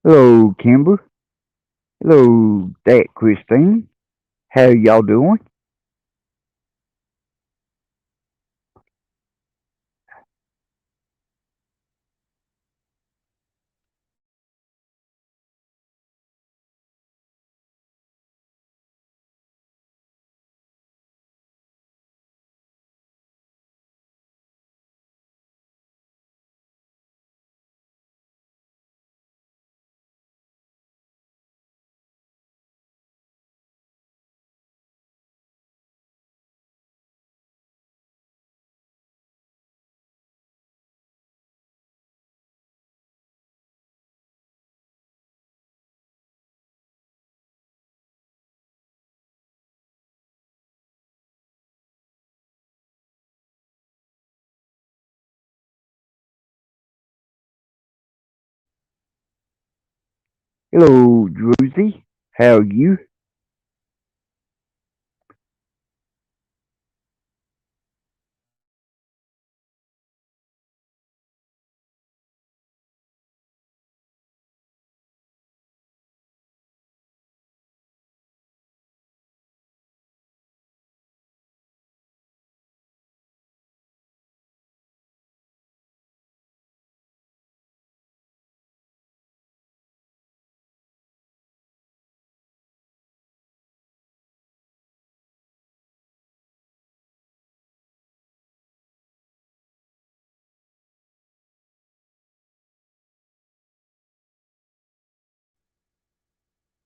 Hello, Kimber. Hello, that Christine. How y'all doing? Hello, Druzy. How are you?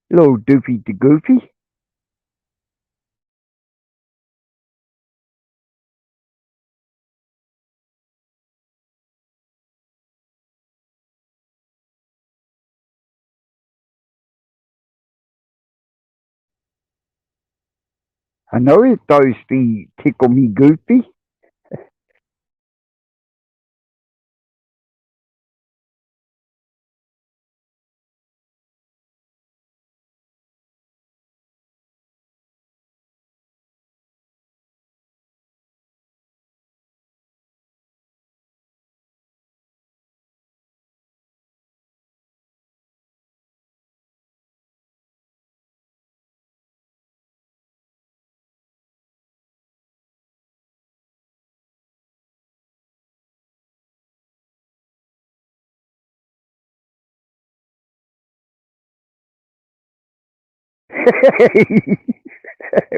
Hello, Doofy the Goofy. I know you're thirsty, tickle me Goofy.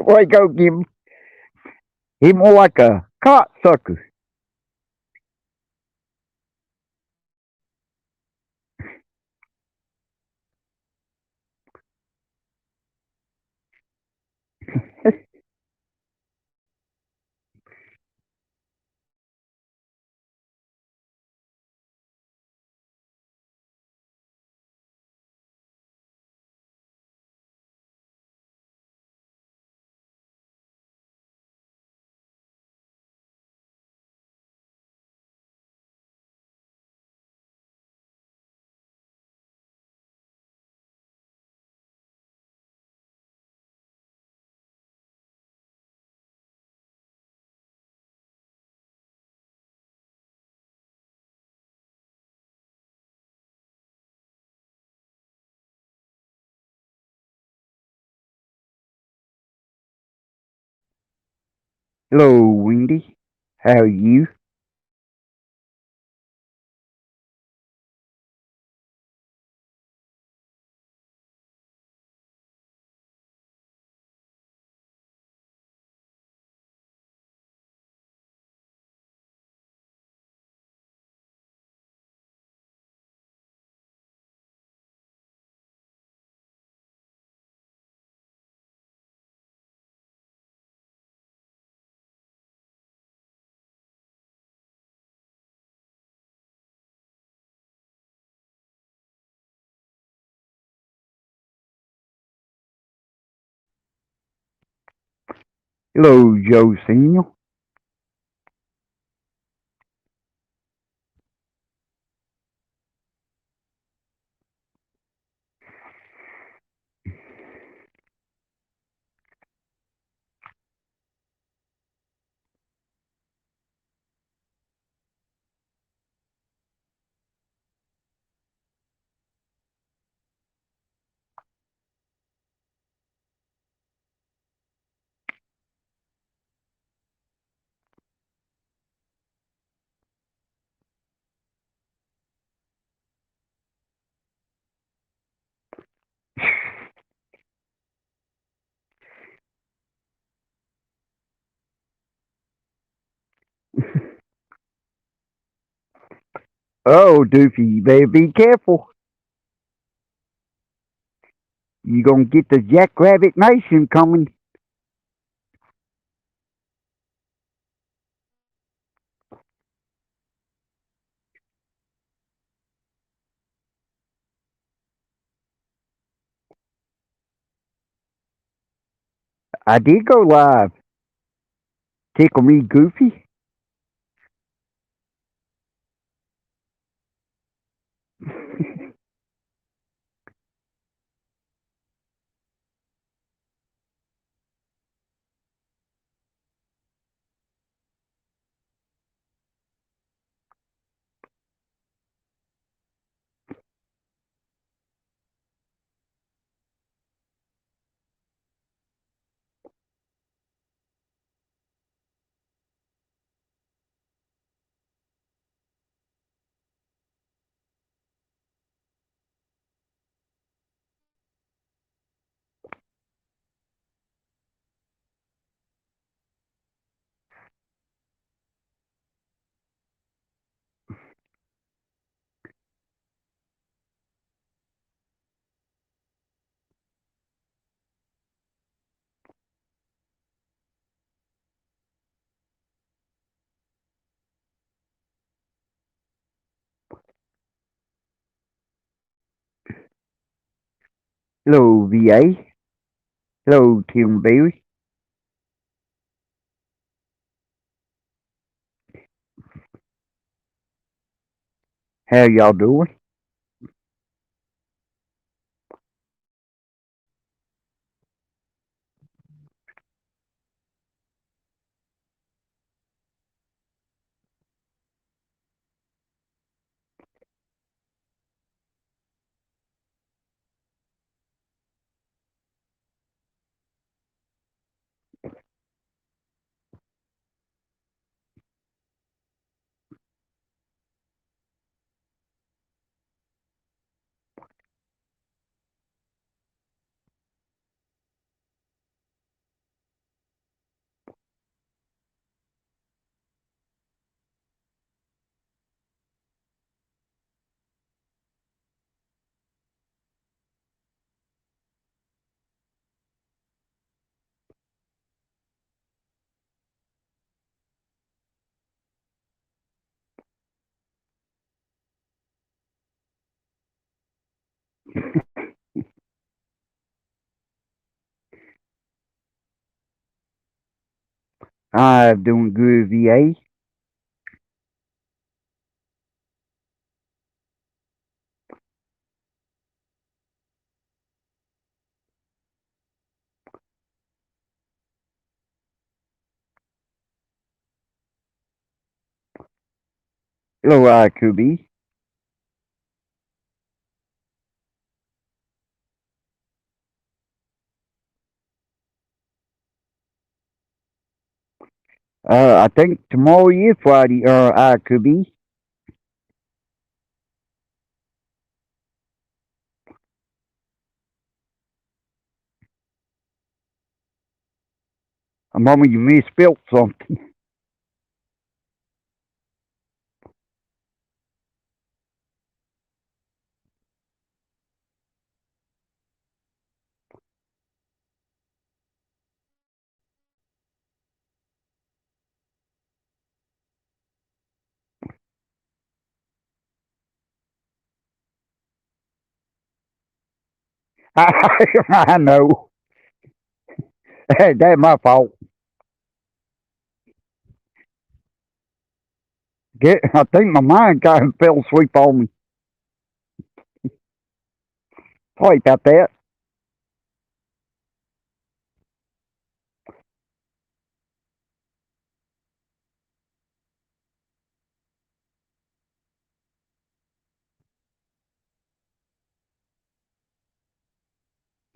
Why go give him more like a cocksucker? Hello, Wendy. How are you? Hello, Joe Senior. Oh, Doofy, you better be careful. You gonna get the Jackrabbit Nation coming. I did go live. Tickle me, Goofy. Hello, VA. Hello, Tim Bailey. How y'all doing? I'm doing good, VA. Hello, Kubi. I think tomorrow is Friday, Kubi. Mama, you misspelled something. I know. That's my fault. I think my mind kind of fell asleep on me. Sorry about that.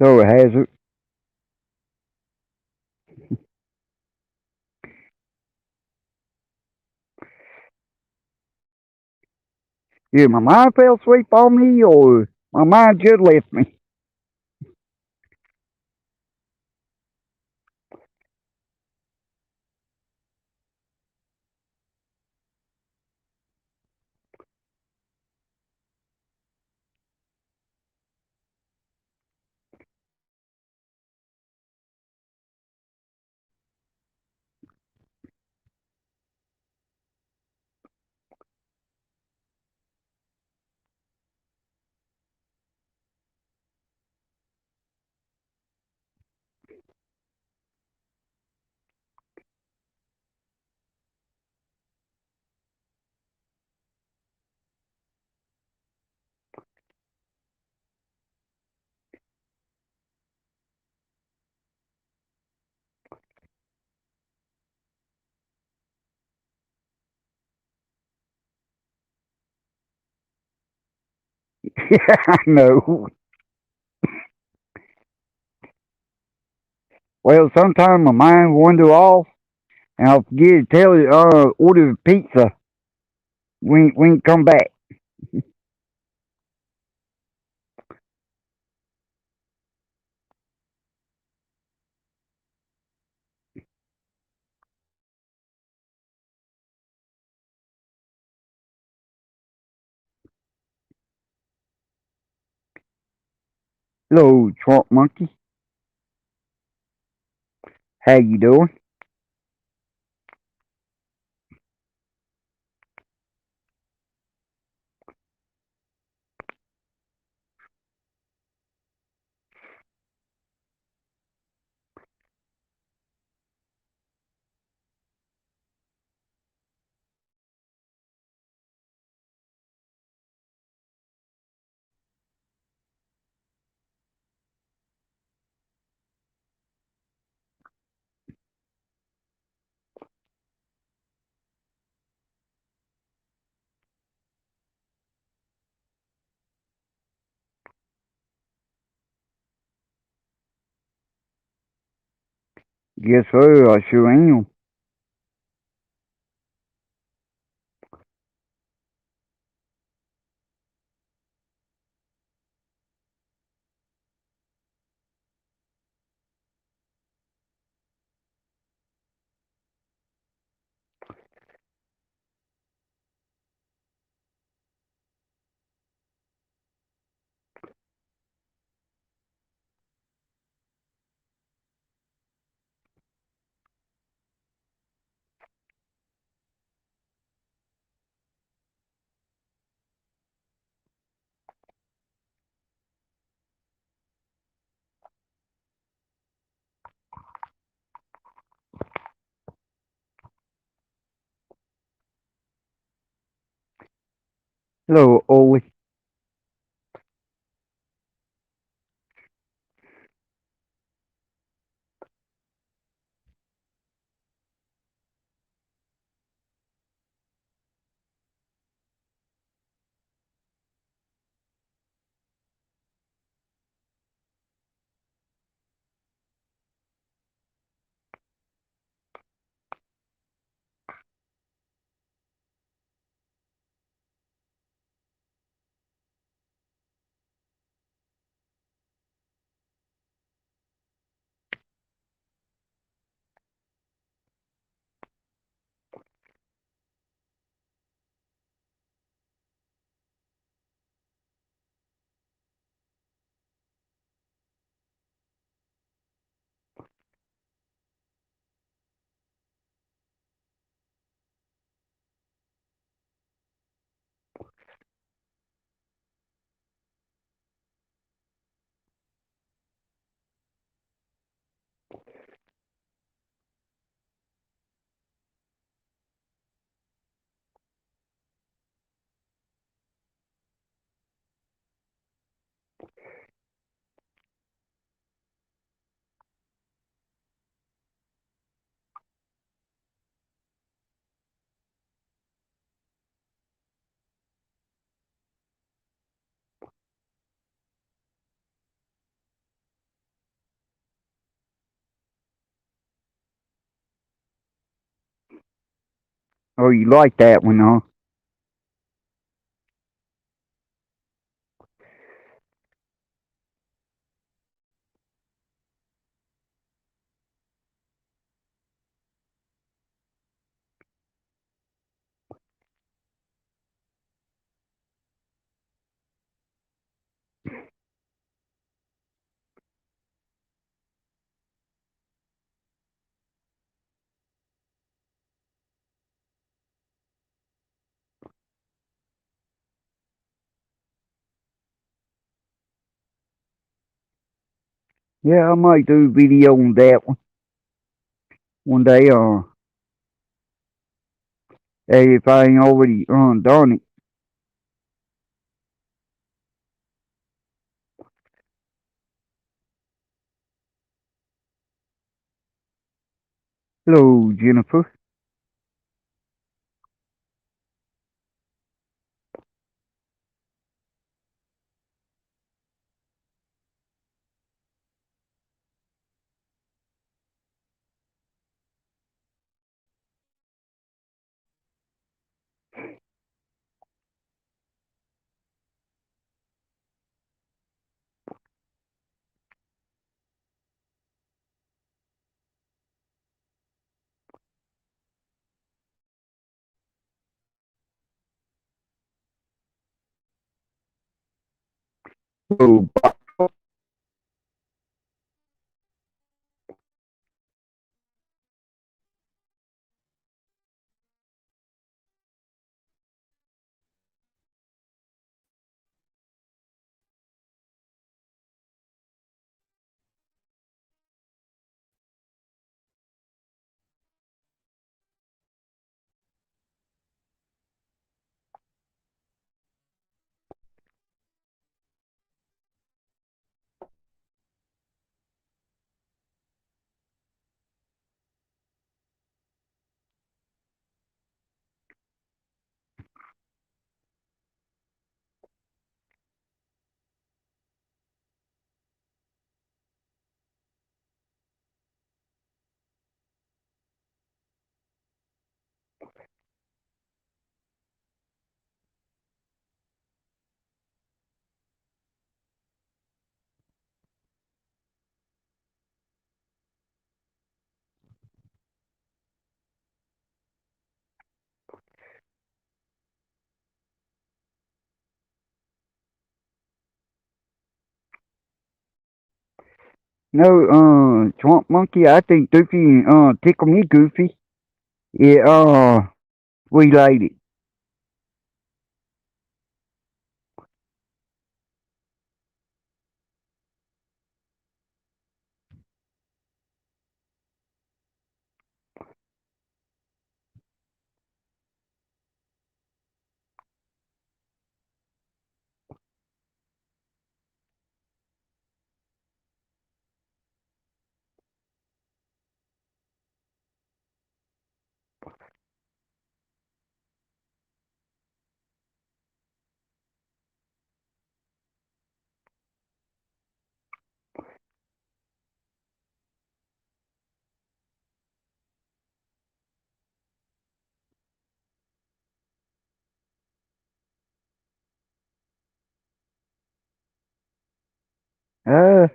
So it has it. Yeah, my mind fell asleep on me, or my mind just left me. Yeah, I know. Well, sometimes my mind wander off, and I'll forget to tell you, order pizza when come back. Hello, Trump Monkey. How you doing? Yes, sir, I sure am. Hello, Ollie. Oh, you like that one, huh? Yeah, I might do a video on that one day, if I ain't already done it. Hello, Jennifer. So, no, Swamp Monkey, I think Doofy, tickle me goofy. Yeah, related. Uh,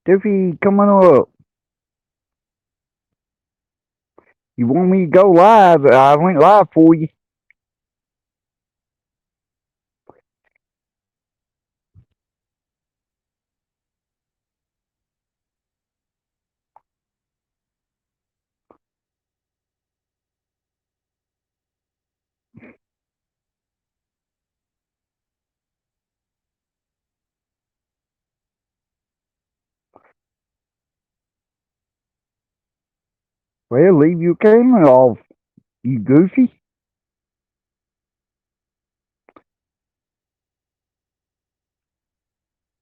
Doofy, come on up. You want me to go live? I went live for you. Well, leave your camera off, you goofy.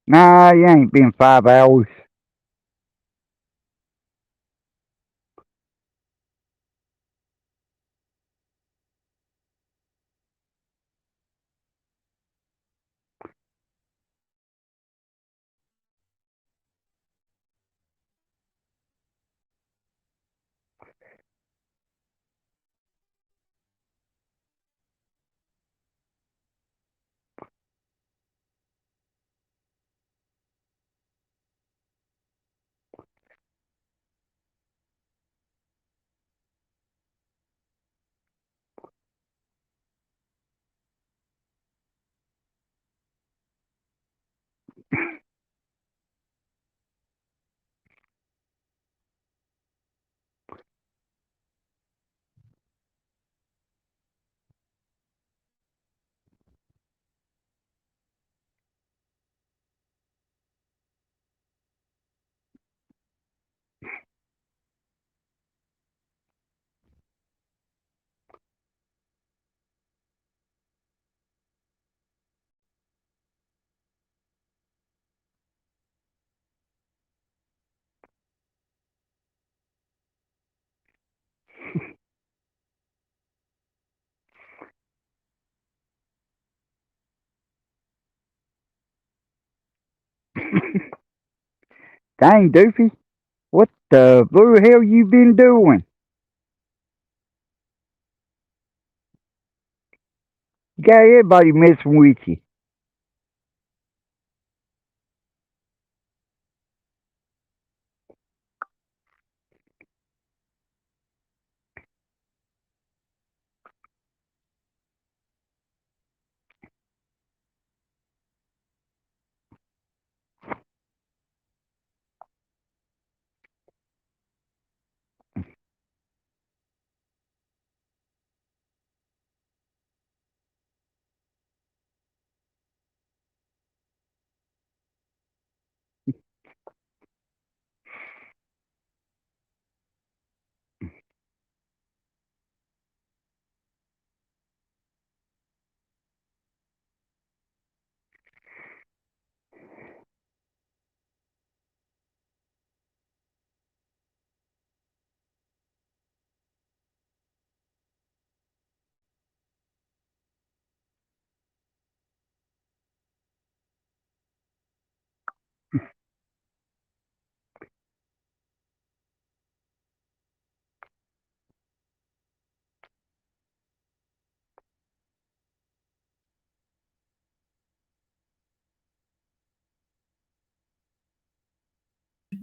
Nah, it ain't been 5 hours. Dang, Doofy. What the blue hell you been doing? You got everybody messing with you.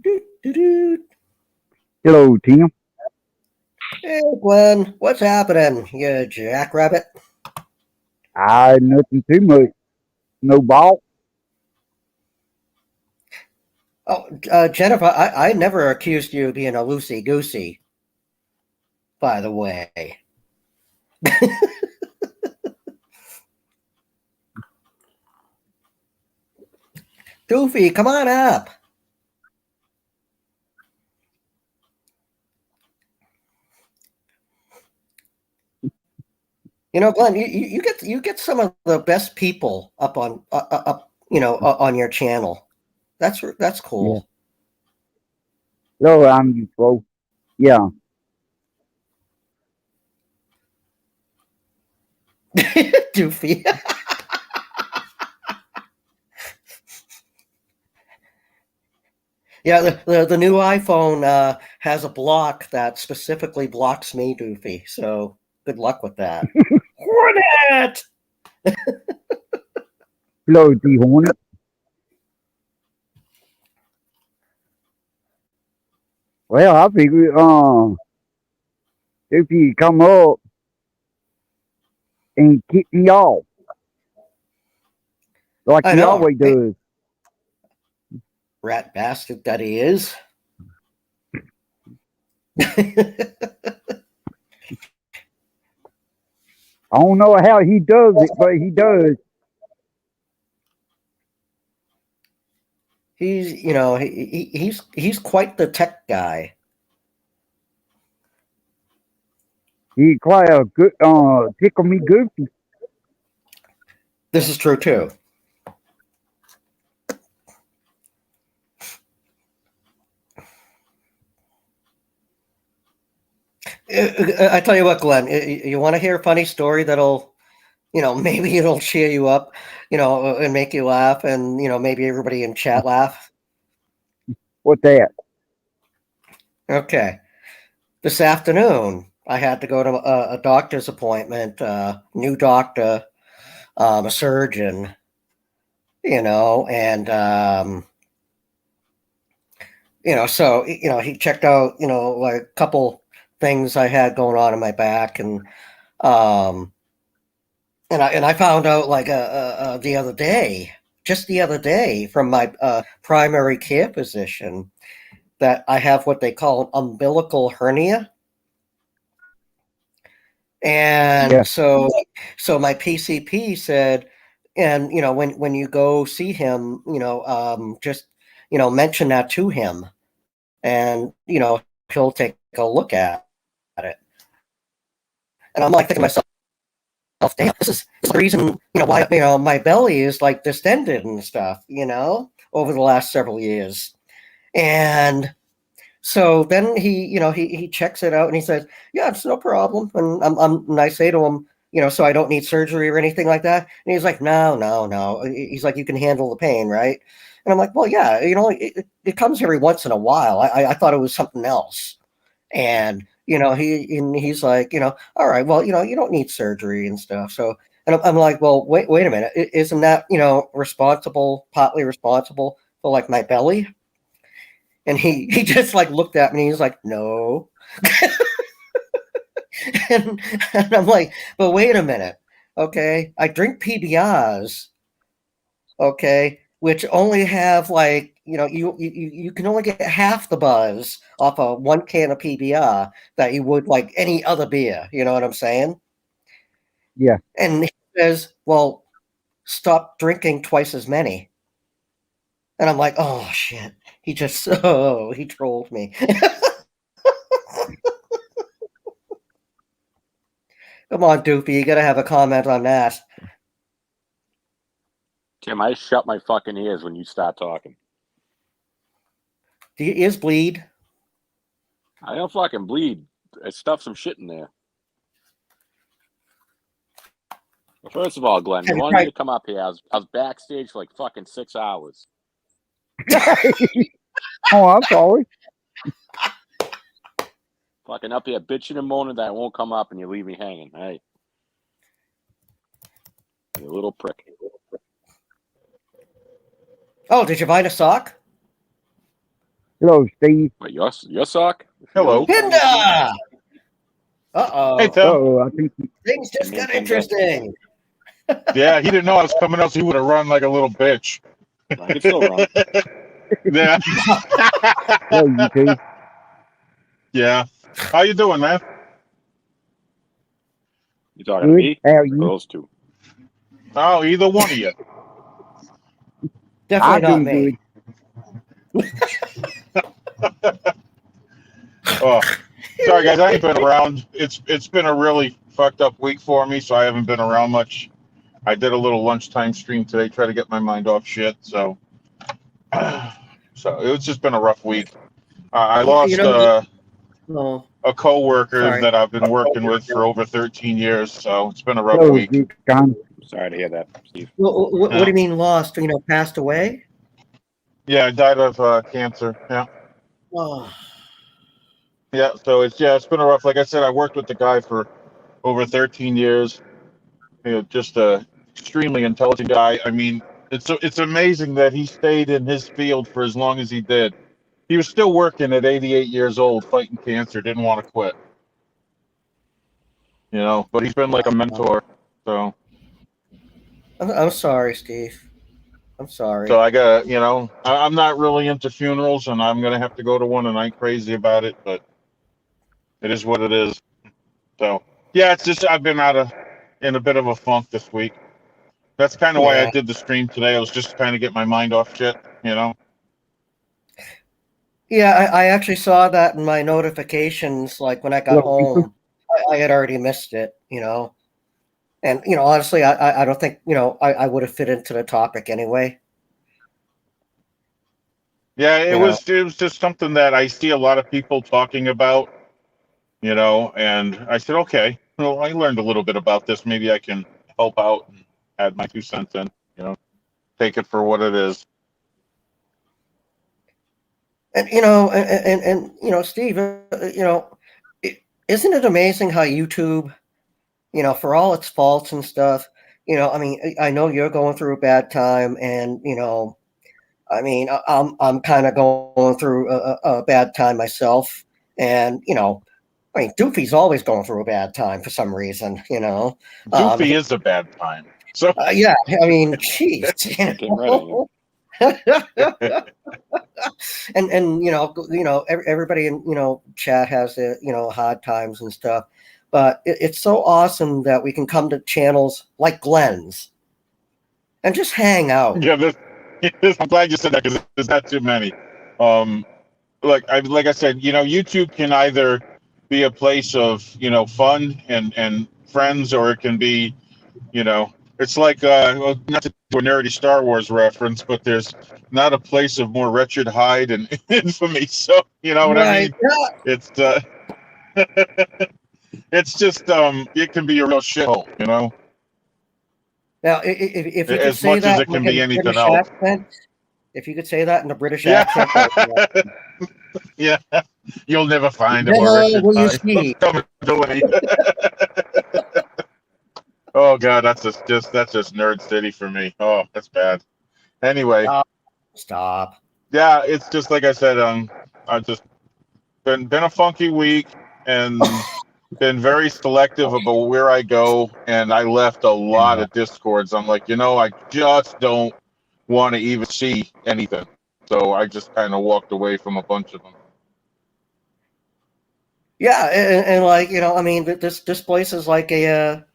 Doo-doo. Hello, Tim. Hey, Glenn, what's happening? You jackrabbit? Nothing too much. No ball. Oh, Jennifer, I never accused you of being a loosey goosey. By the way, Doofy, come on up. You know, Glenn, you get some of the best people up on up on your channel. That's Yeah. cool. Hello, I'm you, bro. Yeah. Doofy. Yeah, the new iPhone has a block that specifically blocks me, Doofy. So good luck with that. Hornet. Hello, D Hornet. Well, I figured, if you come up and kick me off like I he know, always right? does. Rat bastard that he is. I don't know how he does it, but he does. He's quite the tech guy. He quite a good, tickle me goofy. This is true too. I tell you what, Glenn, you want to hear a funny story that'll, maybe it'll cheer you up, and make you laugh, and maybe everybody in chat laugh. What's that? Okay, this afternoon I had to go to a doctor's appointment, new doctor, a surgeon, and so he checked out, like a couple things I had going on in my back, um, and I found out like the other day, just the other day, from my primary care physician that I have what they call an umbilical hernia, and Yeah. so my PCP said, and when you go see him, just mention that to him, and he'll take a look at it. And I'm like thinking to myself, damn, this is the reason why my belly is like distended and stuff, over the last several years. And so then he checks it out and he says, yeah, it's no problem. And I say to him, so I don't need surgery or anything like that. And he's like, no, no, no. He's like, you can handle the pain, right? And I'm like, well, yeah, it comes every once in a while. I thought it was something else. And he's like, all right, well, you don't need surgery and stuff. So, and I'm like, well, wait a minute, isn't that partly responsible for like my belly? And he just like looked at me. And he's like, no. and I'm like, but wait a minute, okay? I drink PBRs, okay, which only have like you can only get half the buzz off of one can of PBR that you would like any other beer. You know what I'm saying? Yeah. And he says, "Well, stop drinking twice as many." And I'm like, "Oh shit!" He just he trolled me. Come on, Doofy, you gotta have a comment on that. Tim, I shut my fucking ears when you start talking. Do your ears bleed? I don't fucking bleed. I stuffed some shit in there. Well, first of all, Glenn, you wanted me to come up here. I was backstage for like fucking 6 hours. Oh, I'm sorry. Fucking up here bitching and moaning that I won't come up and you leave me hanging. Hey. You little prick. Oh, did you find a sock? Hello, Steve. Wait, your sock? Hello. Pinda! Uh-oh. Hey, Tim. Uh-oh, I think Things just got interesting. Yeah, he didn't know I was coming up, so he would have run like a little bitch. I can still run. Yeah. hello, you two. Yeah. How you doing, man? You talking to Good. me? How are Or you? those two? Oh, either one of you. Definitely I'm not doing me. good. Oh, sorry guys, I ain't been around. It's been a really fucked up week for me, so I haven't been around much. I did a little lunchtime stream today, try to get my mind off shit. So it's just been a rough week. I lost Oh, a coworker sorry. that I've been working with for over 13 years, so it's been a rough Hello, week. John. Sorry to hear that, Steve. What do you mean lost? Passed away? Yeah, I died of cancer. Yeah. Oh, Yeah, so it's been a rough. Like I said, I worked with the guy for over 13 years. Just a extremely intelligent guy. I mean, it's amazing that he stayed in his field for as long as he did. He was still working at 88 years old, fighting cancer. Didn't want to quit. But he's been like a mentor. So I'm sorry, Steve. I'm sorry. I got I'm not really into funerals, and I'm gonna have to go to one, and I'm crazy about it, but it is what it is. So yeah, it's just I've been in a bit of a funk this week. That's kind of why I did the stream today. I was just trying to get my mind off shit. Yeah, I actually saw that in my notifications. Like when I got home, I had already missed it. And honestly, I don't think I would have fit into the topic anyway. Yeah, it was just something that I see a lot of people talking about. And I said, okay, well, I learned a little bit about this. Maybe I can help out and add my 2 cents in. Take it for what it is. And Steve, isn't it amazing how YouTube, for all its faults and stuff, I mean, I know you're going through a bad time, and I mean, I'm kind of going through a bad time myself, and I mean, Doofy's always going through a bad time for some reaon. Doofy is a bad time. So yeah, I mean, jeez, and everybody in chat has hard times and stuff, but it's so awesome that we can come to channels like Glenn's and just hang out. Yeah, I'm glad you said that, because there's not too many. Like I said, YouTube can either be a place of fun and friends, or it can be it's like not to do a nerdy Star Wars reference, but there's not a place of more wretched hide and infamy. So what I mean? Yeah. It's it's just it can be a real shithole. Now, if you could As say much that as it can be anything British else. accent, if you could say that in a British Yeah. accent, Yeah, you'll never find a never more wretched will you hide. see. Oh God, that's just Nerd City for me. Oh, that's bad. Anyway, Stop. yeah, it's just like I said. I've just been a funky week, and been very selective about where I go, and I left a lot of discords. I'm like, I just don't want to even see anything, so I just kind of walked away from a bunch of them. Yeah, and like I mean, this place is like a.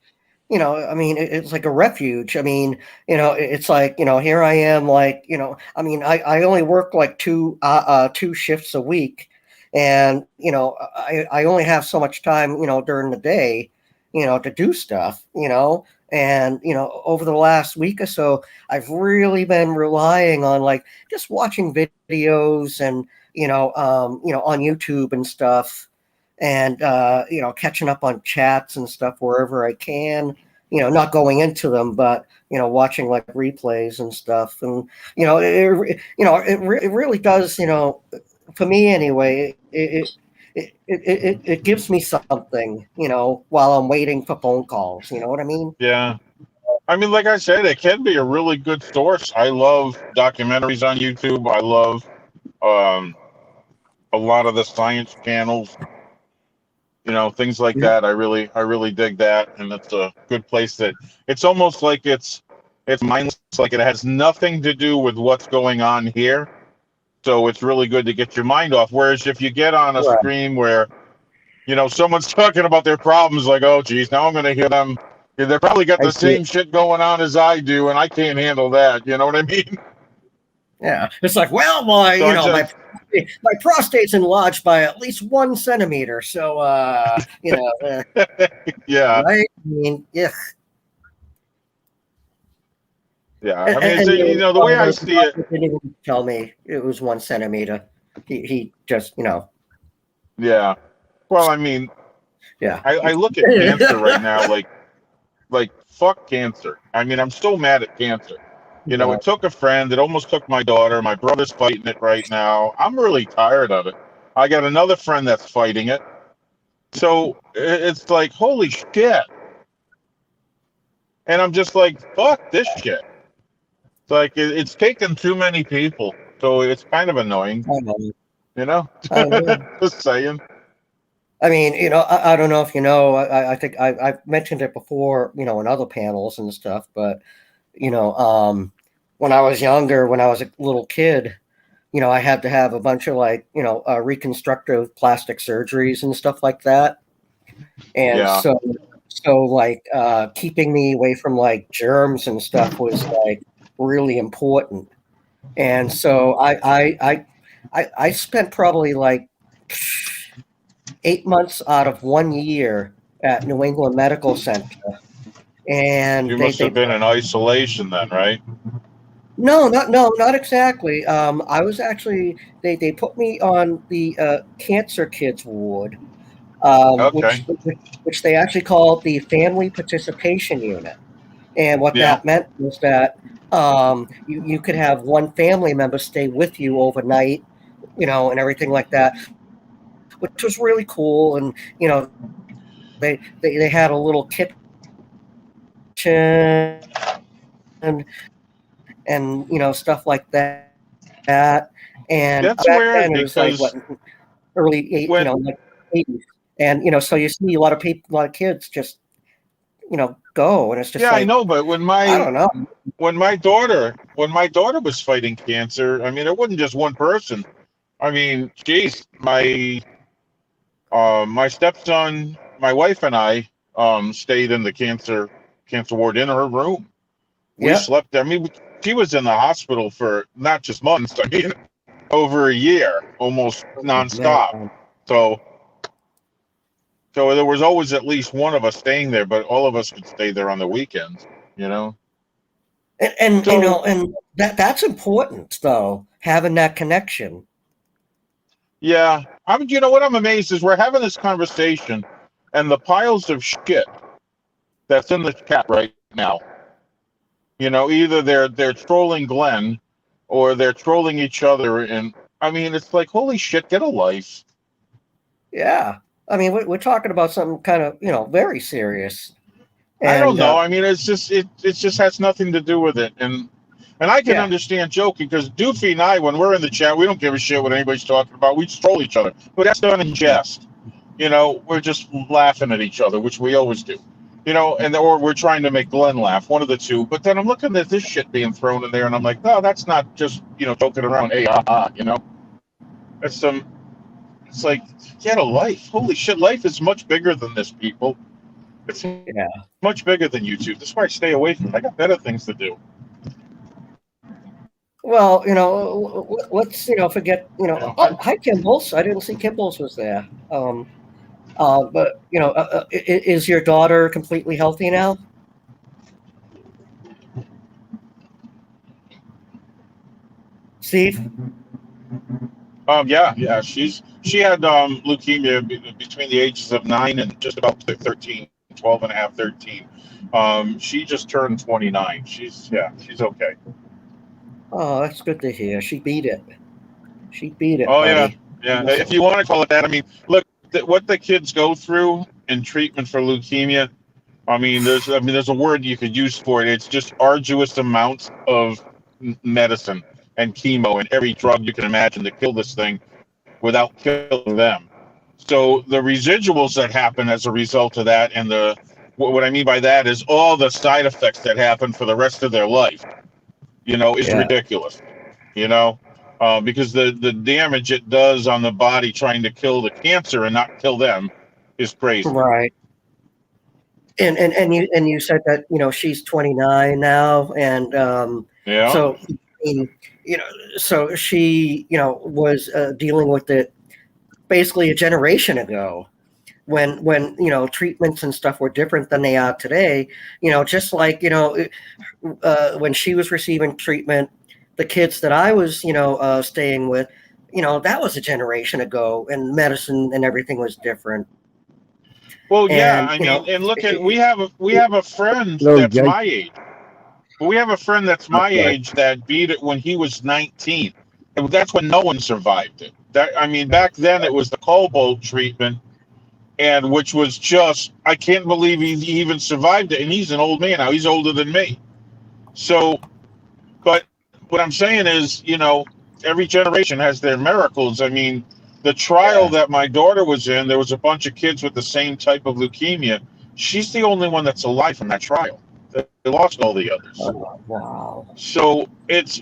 I mean, it's like a refuge. I mean, it's like, here I am, like, I mean, I only work like two shifts a week, and, I only have so much time, during the day, to do stuff, and, over the last week or so, I've really been relying on like just watching videos and, on YouTube and stuff, and catching up on chats and stuff wherever I can, not going into them, but watching like replays and stuff. And it really does, for me anyway, it gives me something, while I'm waiting for phone calls. You know what I mean? Yeah, I mean, like I said, it can be a really good source. I love documentaries on YouTube. I love a lot of the science channels, things like that. I really dig that, and it's a good place that it's almost like it's mindless, like it has nothing to do with what's going on here. So it's really good to get your mind off. Whereas if you get on a stream where, someone's talking about their problems, like, oh, geez, now I'm going to hear them. They probably got the same shit going on as I do, and I can't handle that. You know what I mean? Yeah. It's like, well, my prostate's enlarged by at least 1 centimeter. So, yeah. Right? I mean, yeah. Yeah. I mean, the way I see it. He didn't even tell me it was 1 centimeter. He just, Yeah. Well, I mean, yeah. I look at cancer right now like fuck cancer. I mean, I'm so mad at cancer. It took a friend. It almost took my daughter. My brother's fighting it right now. I'm really tired of it. I got another friend that's fighting it. So it's like, holy shit. And I'm just like, fuck this shit. It's like, it's taken too many people. So it's kind of annoying. I know. Just saying. I mean, I don't know if you know, I think I've mentioned it before, in other panels and stuff, but, when I was younger, when I was a little kid, I had to have a bunch of reconstructive plastic surgeries and stuff like that. And so like keeping me away from like germs and stuff was like really important. And so I spent probably like 8 months out of 1 year at New England Medical Center. And you must have been in isolation then, right? No, not exactly. I was actually they put me on the cancer kids ward, Okay. which they actually called the family participation unit. And what that meant was that you could have one family member stay with you overnight, and everything like that, which was really cool. And they had a little kitchen and stuff like that. And that's back weird then it was like early 80s, and so you see a lot of people, a lot of kids just go, and it's just I know, but I don't know. When my daughter was fighting cancer, I mean, it wasn't just one person. I mean, geez, my stepson, my wife, and I stayed in the cancer ward in her room. We slept there. I mean, she was in the hospital for not just months. I mean, over a year, almost nonstop. So there was always at least one of us staying there, but all of us could stay there on the weekends. And that's important though, having that connection. Yeah, what I'm amazed is we're having this conversation, and the piles of shit that's in the chat right now. Either they're trolling Glenn, or they're trolling each other, and I mean, it's like, holy shit, get a life. Yeah, I mean, we're talking about something kind of very serious. And, I don't know. I mean, it just has nothing to do with it, and I can understand joking, because Doofy and I, when we're in the chat, we don't give a shit what anybody's talking about. We just troll each other, but that's done in jest. We're just laughing at each other, which we always do. Or we're trying to make Glenn laugh, one of the two. But then I'm looking at this shit being thrown in there, and I'm like, no, that's not just joking around. Hey, It's it's like, get a life. Holy shit, life is much bigger than this, people. It's much bigger than YouTube. That's why I stay away from it. I got better things to do. Well, let's forget. Hi, Kimball's. I didn't see Kimball's was there. But is your daughter completely healthy now? Steve? Yeah. She had leukemia between the ages of 9 and just about 13, 12 and a half, 13. She just turned 29. She's okay. Oh, that's good to hear. She beat it. Oh, buddy. Yeah. If you want to call it that, I mean, look, what the kids go through in treatment for leukemia. I mean, there's a word you could use for it. It's just arduous amounts of medicine and chemo and every drug you can imagine to kill this thing. without killing them. So the residuals that happen as a result of that, and what I mean by that is all the side effects that happen for the rest of their life, is ridiculous, because the damage it does on the body trying to kill the cancer and not kill them is crazy. Right. And you said that she's 29 now, and Yeah. so I mean, so she was dealing with it basically a generation ago, when treatments and stuff were different than they are today. Just like when she was receiving treatment, the kids that I was staying with, that was a generation ago, and medicine and everything was different. Well, yeah, And I mean, and look at we have a friend Hello, that's Jake. my age. We have a friend that's my age that beat it when he was 19. And that's when no one survived it. Back then it was the cobalt treatment, and which was just, I can't believe he even survived it. And he's an old man now. He's older than me. So, but what I'm saying is, every generation has their miracles. I mean, the trial that my daughter was in, there was a bunch of kids with the same type of leukemia. She's the only one that's alive from that trial. They lost all the others. oh, wow. So it's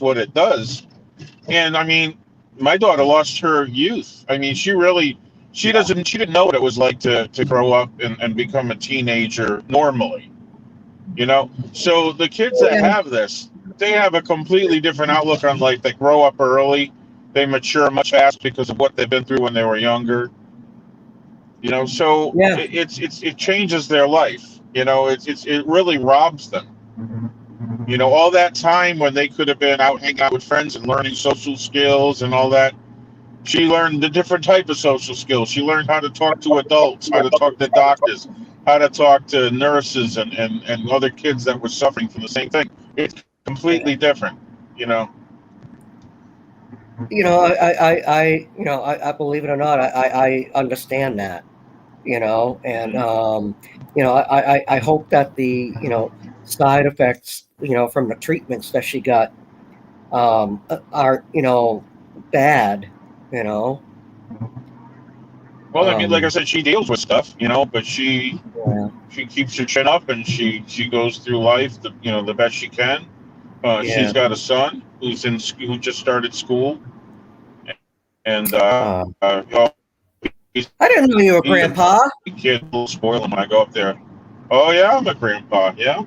what it does. And I mean, my daughter lost her youth. I mean, she didn't know what it was like to grow up and become a teenager normally. So the kids that have this, they have a completely different outlook on life. They grow up early, they mature much faster because of what they've been through when they were younger. So it changes their life. It really robs them. All that time when they could have been out hanging out with friends and learning social skills and all that, she learned a different type of social skills. She learned how to talk to adults, how to talk to doctors, how to talk to nurses and other kids that were suffering from the same thing. It's completely different. I believe it or not, I understand that, and I hope that the side effects from the treatments that she got are bad. Well, I mean, like I said, she deals with stuff, but she keeps her chin up and she goes through life the best she can. She's got a son who just started school, and I didn't know you were grandpa. Kid will spoil him when I go up there. Oh yeah, I'm a grandpa. Yeah.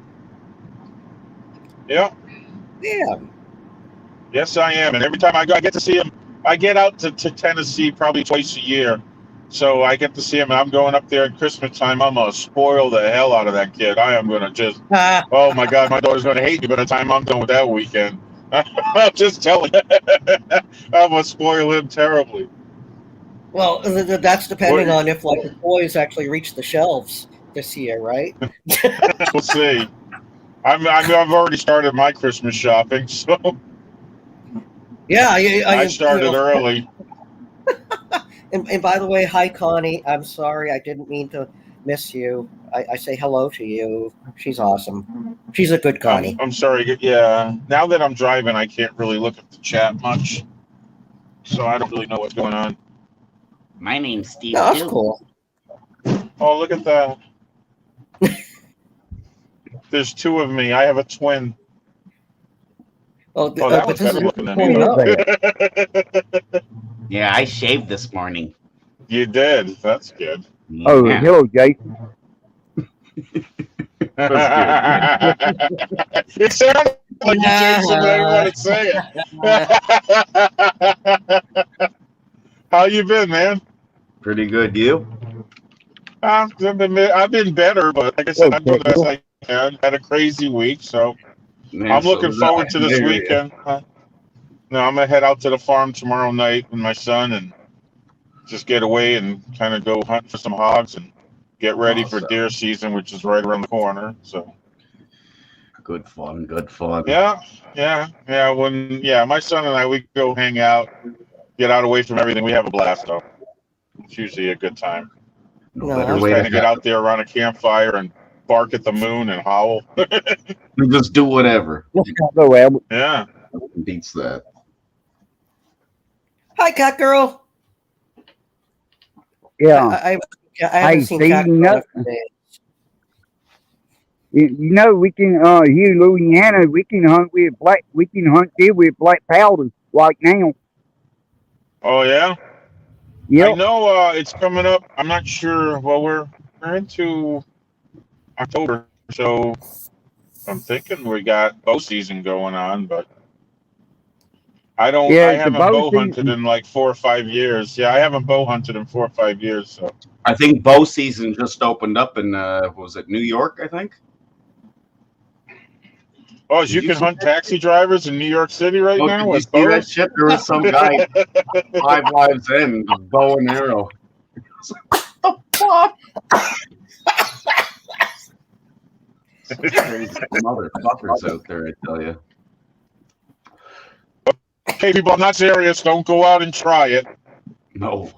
Yes, I am. And every time I go, I get to see him. I get out to Tennessee probably twice a year, so I get to see him. And I'm going up there at Christmas time. I'm gonna spoil the hell out of that kid. I am gonna just. Oh my God, my daughter's gonna hate me by the time I'm done with that weekend. I'm just telling you, I'm gonna spoil him terribly. Well, that's depending on if the toys actually reach the shelves this year, right? We'll see. I've already started my Christmas shopping, so I started early. And by the way, hi Connie. I'm sorry, I didn't mean to miss you. I say hello to you. She's awesome. She's a good Connie. I'm sorry. Yeah. Now that I'm driving, I can't really look at the chat much, so I don't really know what's going on. My name's Steve. No, that's cool. Oh, look at that. There's two of me. I have a twin. That was better looking than me. Yeah, I shaved this morning. You did. That's good. Yeah. Oh, hello, Jake. That's good. It sounded like you said something I didn't want to say it. How you been, man? Pretty good. You? I've been better, but like I said, I'm doing the best I can. Had a crazy week, so I'm looking forward to this weekend. No, I'm gonna head out to the farm tomorrow night with my son and just get away and kind of go hunt for some hogs and get ready for deer season, which is right around the corner. So good fun. Good fun. Yeah. My son and I, we go hang out, get out away from everything. We have a blast, though. It's usually a good time. No We're just trying to get out there around a campfire and bark at the moon and howl. You just do whatever. Hello, Albert. Yeah. Beats that. Hi, Cat Girl. Yeah. I haven't seen see, Cat Girl in a few days. You know, we can here in Louisiana, we can hunt deer with black powder right now. Oh yeah. I Yep. know it's coming up. I'm not sure. Well, we're into October, so I'm thinking we got bow season going on, but I Yeah, the haven't bow bow hunted season. in like 4 or 5 years. Yeah, I haven't bow hunted in 4 or 5 years. So I think bow season just opened up in was it New York? I think. oh, Did you you can see hunt that? taxi drivers in New York City right Oh, now did you with see that bows? shit? There was some guy 5 lives in with bow and arrow. What the fuck? Some crazy motherfuckers out there, I tell you. Hey, people, I'm not serious. Don't go out and try it. No.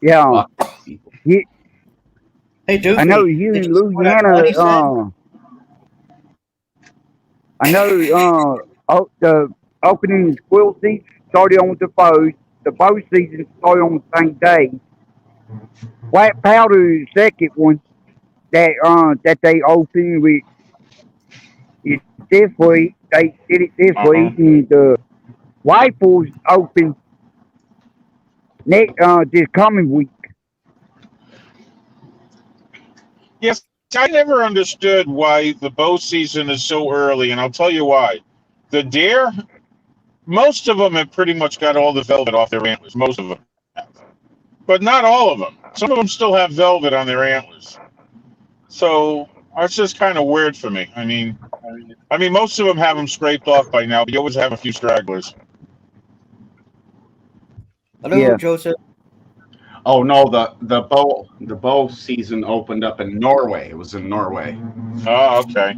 Yeah. Fuck people. Hey, Doofy. I know here Did in you see what that bunny said? Louisiana, I know the opening squirrel season started on the bows. The bow season started on the same day. Black powder is the second one that they opened with. It's this week. They did it this Uh-huh. week, and the rifles open this coming week. Yes, I never understood why the bow season is so early, and I'll tell you why. The deer, most of them have pretty much got all the velvet off their antlers. Most of them have. But not all of them. Some of them still have velvet on their antlers. So that's just kind of weird for me. I mean, most of them have them scraped off by now, but you always have a few stragglers. Hello, Yeah. Joseph. Oh no, the bow season opened up in Norway. It was in Norway. Oh, okay.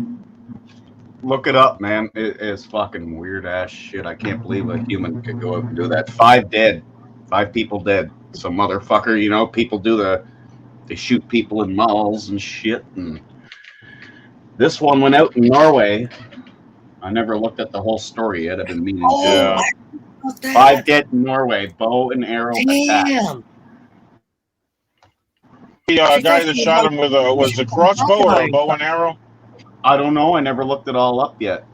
Look it up, man. It is fucking weird ass shit. I can't believe a human could go out and do that. 5 dead. 5 people dead. Some motherfucker, you know, people they shoot people in malls and shit. And this one went out in Norway. I never looked at the whole story yet. I've been meaning to. Yeah. What's that? 5 dead in Norway. Bow and arrow attack. Damn. The guy that shot him with was a crossbow or a bow and arrow? I don't know. I never looked it all up yet.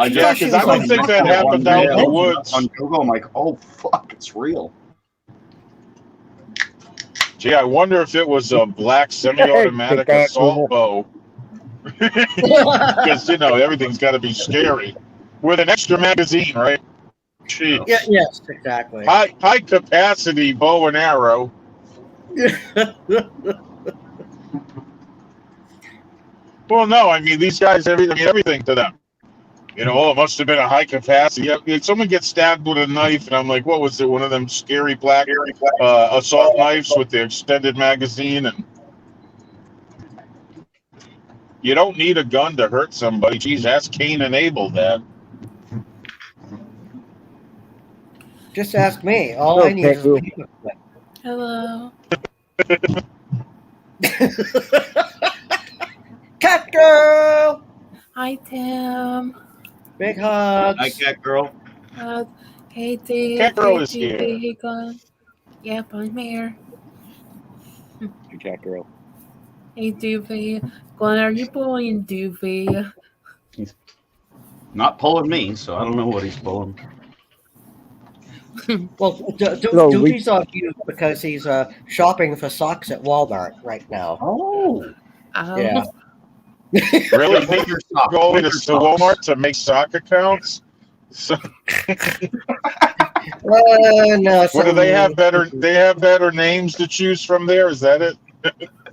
Yeah, because I don't think that happened out in the woods. On Google, I'm like, oh fuck, it's real. Gee, I wonder if it was a black semi-automatic assault bow. Because, you know, everything's got to be scary. With an extra magazine, right? Jeez. Yeah, yes, exactly. High capacity bow and arrow. Well, no, I mean, these guys, everything to them. You know, oh, it must have been a high capacity. If someone gets stabbed with a knife, and I'm like, what was it? One of them scary black assault knives with the extended magazine, and you don't need a gun to hurt somebody. Geez, ask Cain and Abel that. Just ask me. All I need is a paperclip. Hello. Cat girl. Hi, Tim. Big hugs. Hi, cat girl. Hey, Dave. Cat girl hey, is here. Hey, Glenn. Yep, I'm here. Cat girl. Hey, Doofy. Glenn, are you bullying Doofy? He's not pulling me, so I don't know what he's pulling. Well, Doofy's on mute because he's shopping for socks at Walmart right now. Oh. Yeah. Really? Think you're going to Walmart to make sock accounts? So, No. what do they have better? They have better names to choose from there. Is that it?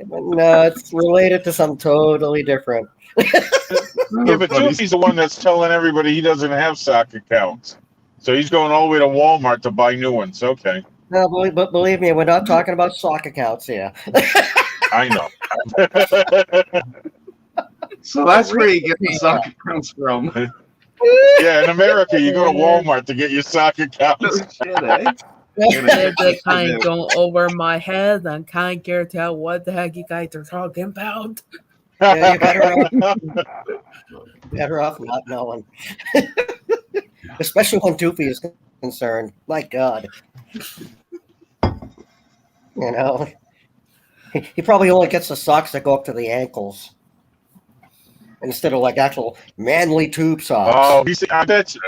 No, it's related to something totally different. Yeah, but Doofy's the one that's telling everybody he doesn't have sock accounts. So he's going all the way to Walmart to buy new ones. Okay. No, but believe me, we're not talking about sock accounts here. I know. So that's where you get the sock accounts from. Yeah, in America, you go to Walmart to get your sock accounts. Shit, eh? They kind of go over my head and kind of can't tell what the heck you guys are talking about. Yeah, you're better off not knowing. Especially when Doofy is concerned. My God. You know, he probably only gets the socks that go up to the ankles instead of like actual manly tube socks. Oh,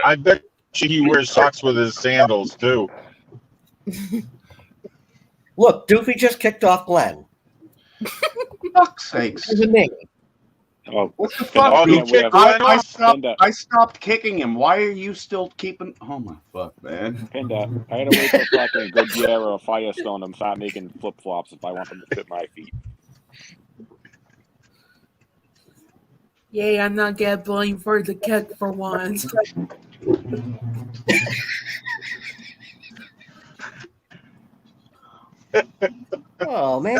I bet he wears socks with his sandals too. Look, Doofy just kicked off Glenn. Fuck's sakes. It was me. Oh, What the Pinda, fuck? Oh, we he have- we kicked have- Glenn I off? stopped kicking him. Why are you still keeping? Oh my fuck, man. Pinda, I had to wait till fucking Goodyear or Firestone to start making flip flops if I want them to fit my feet. Yay, I'm not getting blamed for the kick for once. Oh man.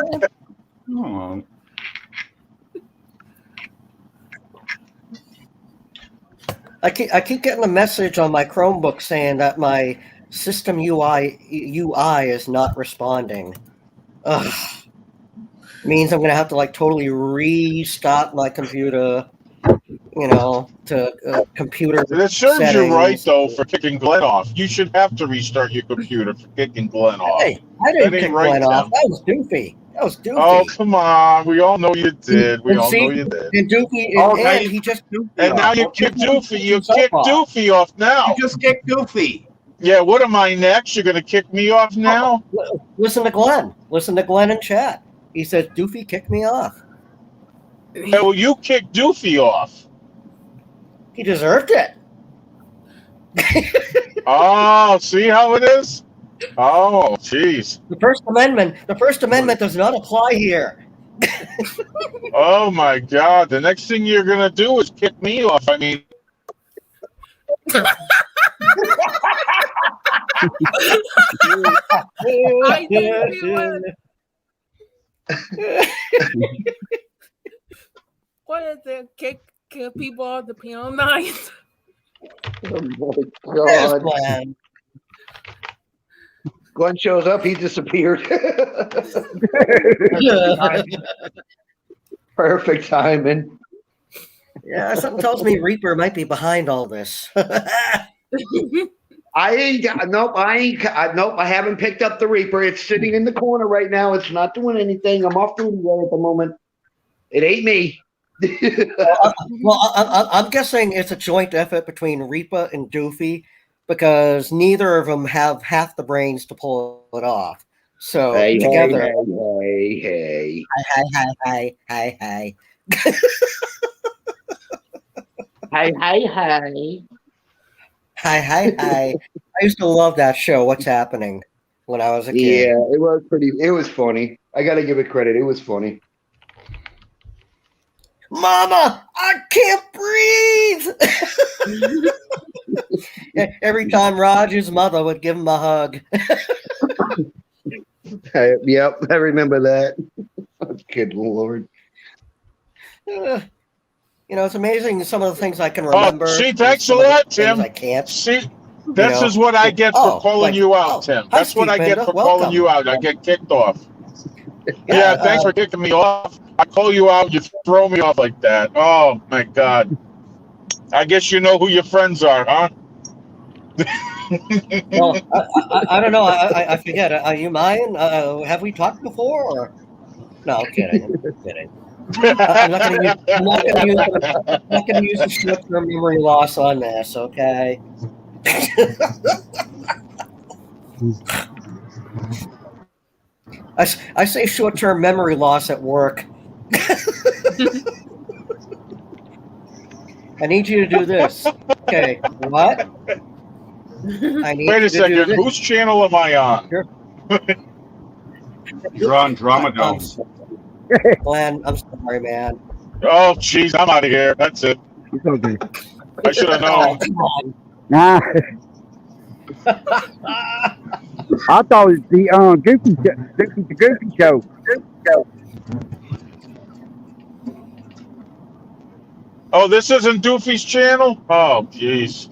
Oh. I keep getting a message on my Chromebook saying that my system UI is not responding. Ugh. Means I'm gonna have to like totally restart my computer, you know, to computer. That serves settings. you right though for kicking Glenn off. You should have to restart your computer for kicking Glenn off. Hey, I didn't That ain't kick right, Glenn off. Tim. That was Doofy. That was Doofy. Oh, come on. We all know you did. We And all see, know you did. And Doofy, Oh, and now he just And now you kick Doofy. You kick Doofy off now. You just kicked Goofy. Yeah, what am I next? You're going to kick me off now? listen to Glenn. Listen to Glenn in chat. He says Doofy kicked me off. Yeah, well, you kicked Doofy off. He deserved it. Oh, see how it is? Oh, jeez. The First Amendment does not apply here. Oh, my God. The next thing you're going to do is kick me off. I mean, I don't feel What is it? Kick people off the piano night? Oh my There's God. Glenn. Glenn shows up, he disappeared. Perfect timing. Yeah, something tells me Reaper might be behind all this. I ain't got nope. I haven't picked up the Reaper. It's sitting in the corner right now. It's not doing anything. I'm off duty there at the moment. It ain't me. I'm guessing it's a joint effort between Reaper and Doofy because neither of them have half the brains to pull it off. So together, hey. Hi. Hey. Hi. I used to love that show, What's Happening, when I was a kid. Yeah, it was funny. I gotta give it credit. It was funny. Mama, I can't breathe. Every time Roger's mother would give him a hug. Yep, I remember that. Good Lord. You know, it's amazing some of the things I can remember. Oh, see, thanks a lot, Tim. I can't. See, this is what I get for calling you out, Tim. That's what I get for calling you out. I get kicked off. Yeah, thanks for kicking me off. I call you out, you throw me off like that. Oh, my God. I guess you know who your friends are, huh? Well, I don't know. I forget. Are you mine? Have we talked before? Or? No, I'm kidding. I'm kidding. I'm not going to use the short-term memory loss on this, okay? I say short-term memory loss at work. I need you to do this. Okay, what? I need Wait you a to do second. this. Whose channel am I on? You're on Drama Dome. Glenn, I'm sorry, man. Oh, jeez, I'm out of here. That's it. It's okay. I should have known. Come on. Nah. I thought it was the Goofy show. Oh, this isn't Doofy's channel? Oh, jeez.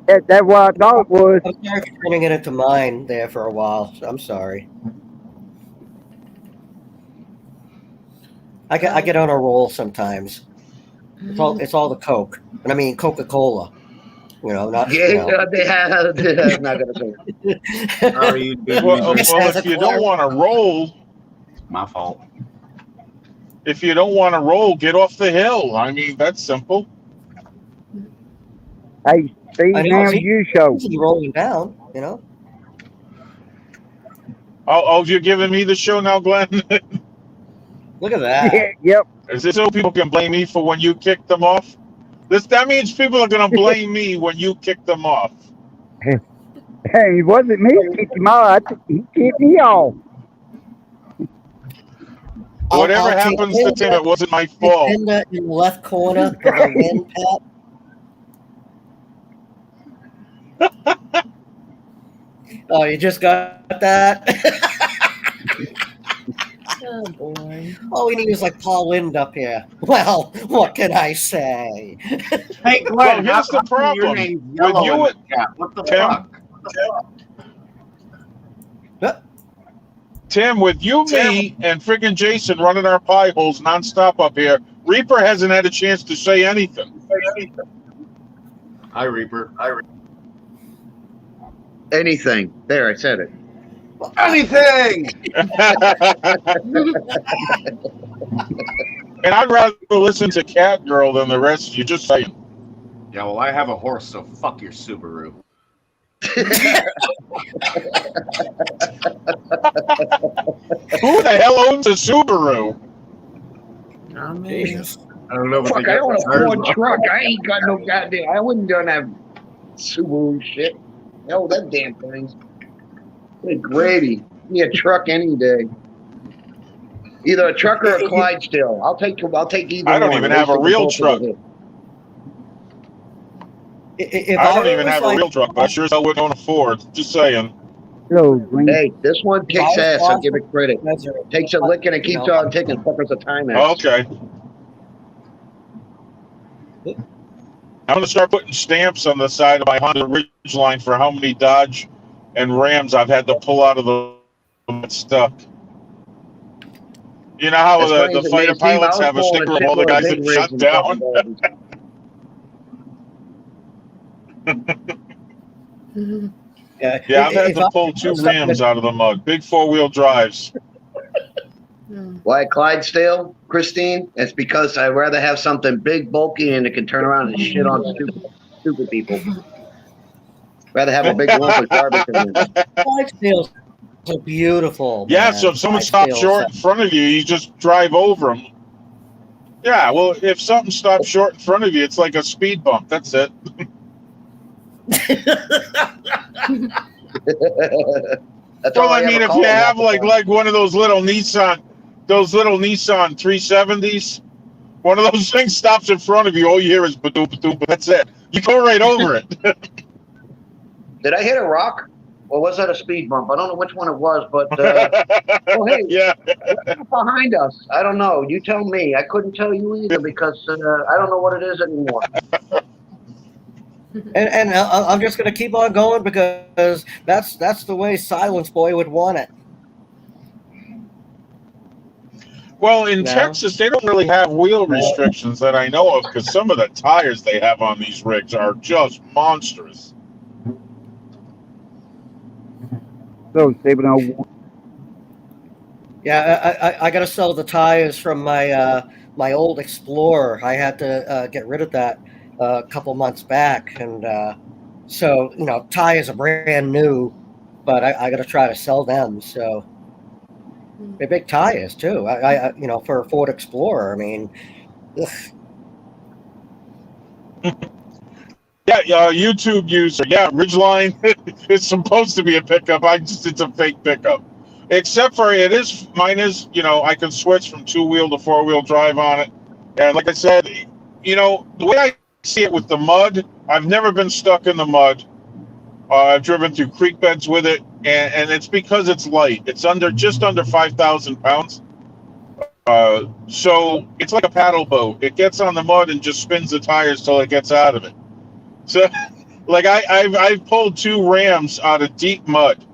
That's what I thought it was. I'm sorry for turning it into mine there for a while. I'm sorry. I get on a roll sometimes. It's all the Coke, and I mean Coca-Cola. Not. I'm not gonna say it. Sorry, Well, if you don't want to roll, my fault. if you don't want to roll, get off the hill. I mean, that's simple. Hey, Steve, now you show. He's rolling down, Oh, you're giving me the show now, Glenn? Look at that. Yeah, yep. Is this so people can blame me for when you kick them off? That means people are going to blame me when you kick them off. Hey, it wasn't me who kicked him off. He kicked me off. Whatever happens to Tim, it wasn't my fault. In the left corner for the win, Pat. Oh, you just got that? Oh boy. All we need is like Paul Lind up here. Well, what can I say? Hey, Glenn, here's the problem. Your name's yellow in the chat. What the fuck? Tim, with you, me, and friggin' Jason running our pie holes nonstop up here, Reaper hasn't had a chance to say anything. Hi, Reaper. Anything. There, I said it. Anything! And I'd rather listen to Cat Girl than the rest of you, just saying. Yeah, well, I have a horse, so fuck your Subaru. Who the hell owns a Subaru? I mean, I don't know. But Fuck, I own a Ford truck. I ain't got no goddamn. I wouldn't done have Subaru shit. No, that damn thing. Good gravy. Give me a truck any day. Either a truck or a Clydesdale. I'll take either. I don't one. even have a real truck. If I don't even have a real truck, but I sure as hell wouldn't own a Ford. Just saying. Hey, this one kicks ass. I'll give it credit. Takes a licking and keeps on taking fuckers of time. Okay. I'm going to start putting stamps on the side of my Honda Ridgeline for how many Dodge and Rams I've had to pull out of the stuck. You know how the fighter pilots have a sticker of all the guys that shut down? Yeah, I've had to pull 2 Rams out of the mud. Big 4-wheel drives. Why Clydesdale, Christine? It's because I'd rather have something big, bulky, and it can turn around and shit on stupid people. Rather have a big lump of garbage in there. Clydesdales are beautiful. Yeah, man. so if someone stops short in front of you, you just drive over them. Yeah, well, if something stops short in front of you, it's like a speed bump. That's it. Well, I mean, if you have like one of those little Nissan 370s, one of those things stops in front of you, all you hear is ba-doop, ba-doop, but that's it. You go right over it. Did I hit a rock? Or was that a speed bump? I don't know which one it was, but oh hey, yeah, behind us. I don't know. You tell me. I couldn't tell you either because I don't know what it is anymore. And I'm just going to keep on going because that's the way Silence Boy would want it. Well, in Texas, they don't really have wheel restrictions that I know of because some of the tires they have on these rigs are just monstrous. So, 701. Yeah, I got to sell the tires from my old Explorer. I had to get rid of that a couple months back, and so tires are brand new, but I got to try to sell them. So they're big tires too. I for a Ford Explorer. I mean, Yeah, YouTube user. Yeah, Ridgeline is supposed to be a pickup. It's a fake pickup. Except for mine is, I can switch from 2-wheel to 4-wheel drive on it. And like I said, the way I see it with the mud, I've never been stuck in the mud. I've driven through creek beds with it, and it's because it's light. It's just under 5,000 pounds. So it's like a paddle boat. It gets on the mud and just spins the tires till it gets out of it. So, like I've pulled 2 Rams out of deep mud,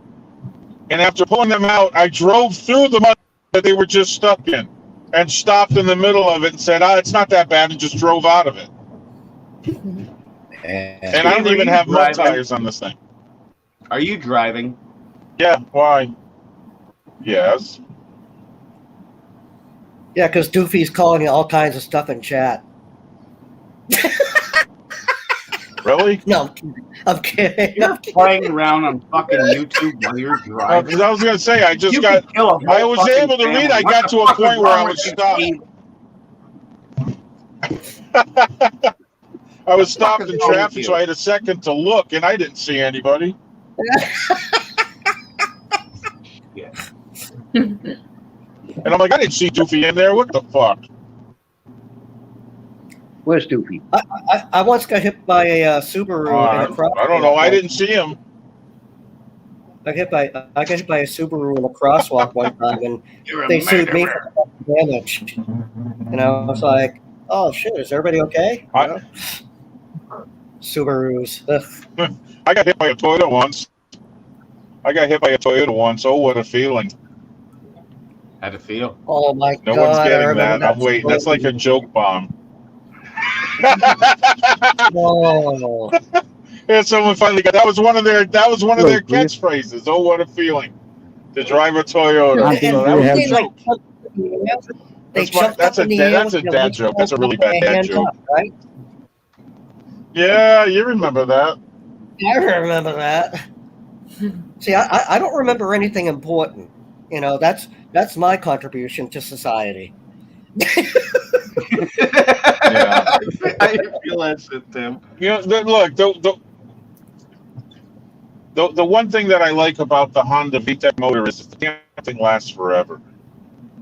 and after pulling them out, I drove through the mud that they were just stuck in, and stopped in the middle of it and said, "It's not that bad," and just drove out of it. And I don't even have mud tires on this thing. Are you driving? Yeah, why? Yes. Yeah, because Doofy's calling you all kinds of stuff in chat. Really? No, I'm kidding. You're playing around on fucking YouTube while you're driving. I was going to say, I just You got... could kill a whole I was fucking able to family. read. I What got the to a fuck is point where I wrong was with stopped. you, I was stopped is in wrong with traffic, you? so I had a second to look, and I didn't see anybody. Yeah. And I'm like, I didn't see Doofy in there. What the fuck? Where's Doofy? I once got hit by a Subaru in a crosswalk. I don't know. I didn't see him. I got hit by a Subaru in a crosswalk one time, and You're a they sued me murderer. for damage. And I was like, "Oh shit, is everybody okay?" You know? Subarus. Ugh. I got hit by a Toyota once. Oh, what a feeling. How'd it feel? Oh my No god! one's I getting remember that. I'm waiting. That's like a joke bomb. Oh. And someone finally got that. Was one of their catchphrases. Oh, what a feeling to drive a Toyota. I think So that we was have- a joke. That's a dad joke. That's a really bad dad joke. Up, right? Yeah, you remember that. I remember that. See, I don't remember anything important. You know, that's my contribution to society. Yeah. I feel that shit, Tim. You know, look, the one thing that I like about the Honda VTEC motor is the damn thing lasts forever.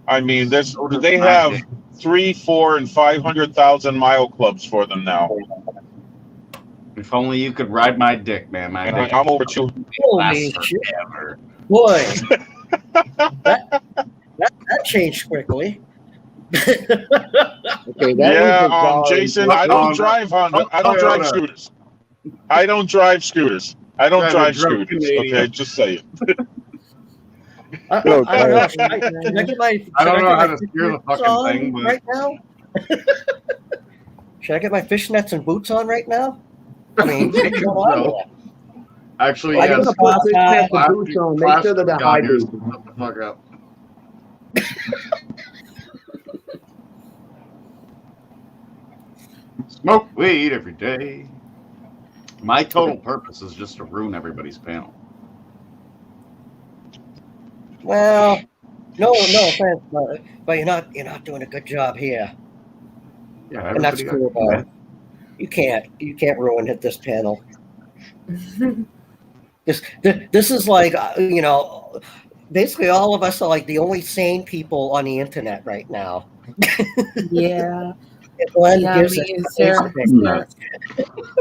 I mean, they have 3, 4, and 500,000 mile clubs for them now. If only you could ride my dick, man. My dick I'm over to. Holy lasts shit. forever. Boy, that changed quickly. Okay, that Yeah, was Jason, I don't drive Honda. I don't drive scooters. I don't drive scooters. Okay, just say it. I don't know. Should I get my? I don't know how to fishnets steer the fucking on thing, but right now. Should I get my fishnets and boots on right now? I mean, what's going on No. there? Actually, I yes. gotta put this Plastic- type of boots on. Make sure that they're high boots. Shut the fuck up. Smoke weed every day. My total purpose is just to ruin everybody's panel. Well, no offense, but you're not doing a good job here, Yeah, and that's everybody cool. got- You can't ruin this panel. This is like basically all of us are like the only sane people on the internet right now. Yeah. Glenn Yeah, gives I us mean, the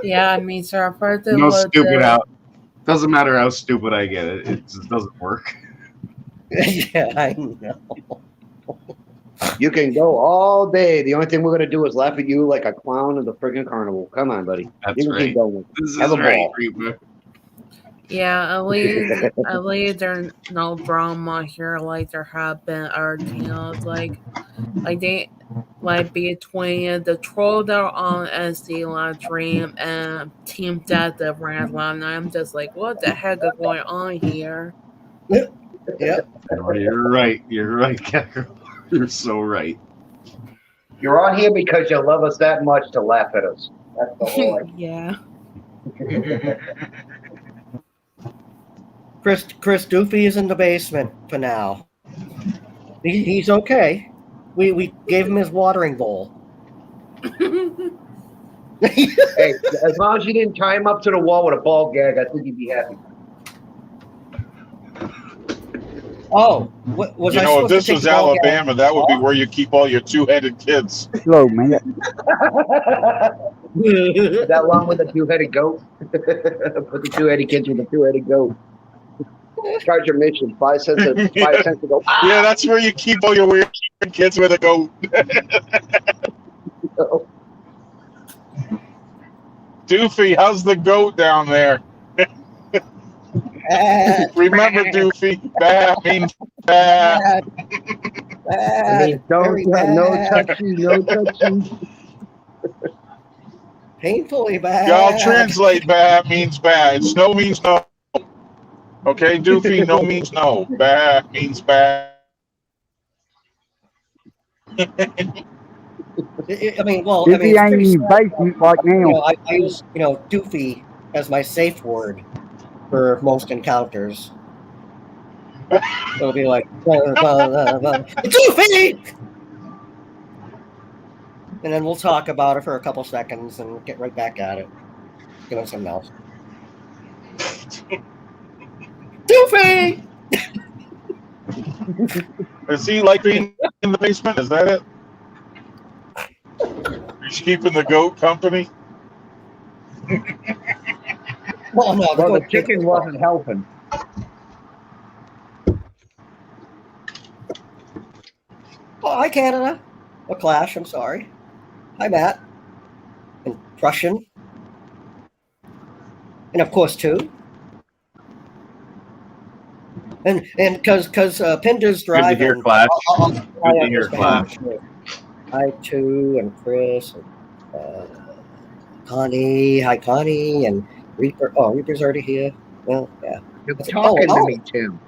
Yeah, I mean, sir, further No with stupid out. Doesn't matter how stupid I get it. It just doesn't work. Yeah, I know. You can go all day. The only thing we're gonna do is laugh at you like a clown at the friggin' carnival. Come on, buddy. That's You can right. keep going. This Have is a right, ball. Reba. Yeah, at least there's no drama here like there have been other channels like they like between the troll that are on SD Live Stream and Team Death of Rand Live, and I'm just like, what the heck is going on here? Yeah. You're right. You're right, Cacker. You're so right. You're on here because you love us that much to laugh at us. That's the whole idea. Yeah. Chris Doofy is in the basement for now. He's okay. We gave him his watering bowl. Hey, as long as you didn't tie him up to the wall with a ball gag, I think he'd be happy. Oh, was You I know, if supposed to this take was the ball gag Alabama, that would be off? where you keep all your two-headed kids. Slow, man. That one with the two-headed goat. Put the two-headed kids with the two-headed goat. Charge admission, 5 cents to go. Yeah, that's where you keep all your weird kids with a goat. Doofy, how's the goat down there? Remember, Doofy, bad means bad. I mean, don't Very no bad. touchy, no touchy. Painfully bad. Y'all translate bad means bad. Snow means no. Okay, Doofy, no means no. Bad means bad. I mean, well, If I mean, he it's ain't pretty in sad. basement right You now. know, I use, Doofy as my safe word for most encounters. It'll be like, Doofy! And then we'll talk about it for a couple seconds and get right back at it. Doing something else. Doofy! Is he like being in the basement? Is that it? He's keeping the goat company? Well, no, Well, the chicken wasn't helping. Oh, hi, Canada. A Clash, I'm sorry. Hi, Matt. And Prussian. And of course, too. And because Pinda's Good to hear, driving, Clash. I'll Good try to on hear, his behalf. Clash. Hi, too, and Chris, and Connie. Hi, Connie, and Reaper. Oh, Reaper's already here. Well, yeah. You're talking to me, Tim.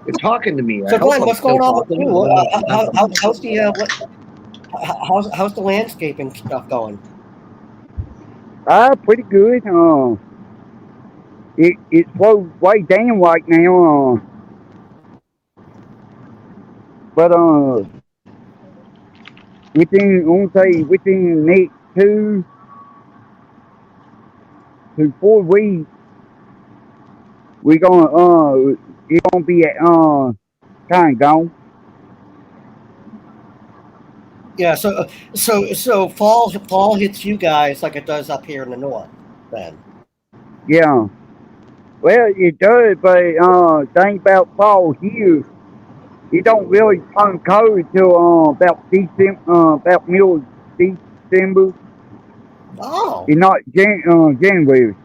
You're talking to me. So, I hope Glenn, I'm what's still going on with talking. you? How's the landscaping stuff going? Pretty good. It slowed way down right now. But within the next 2 to 4 weeks, we're gonna it's gonna be at kind of gone. Yeah, so fall hits you guys like it does up here in the north, then. Yeah. Well, it does, but thing about fall here, it don't really turn cold till about December, about middle of December. Oh. It's not January.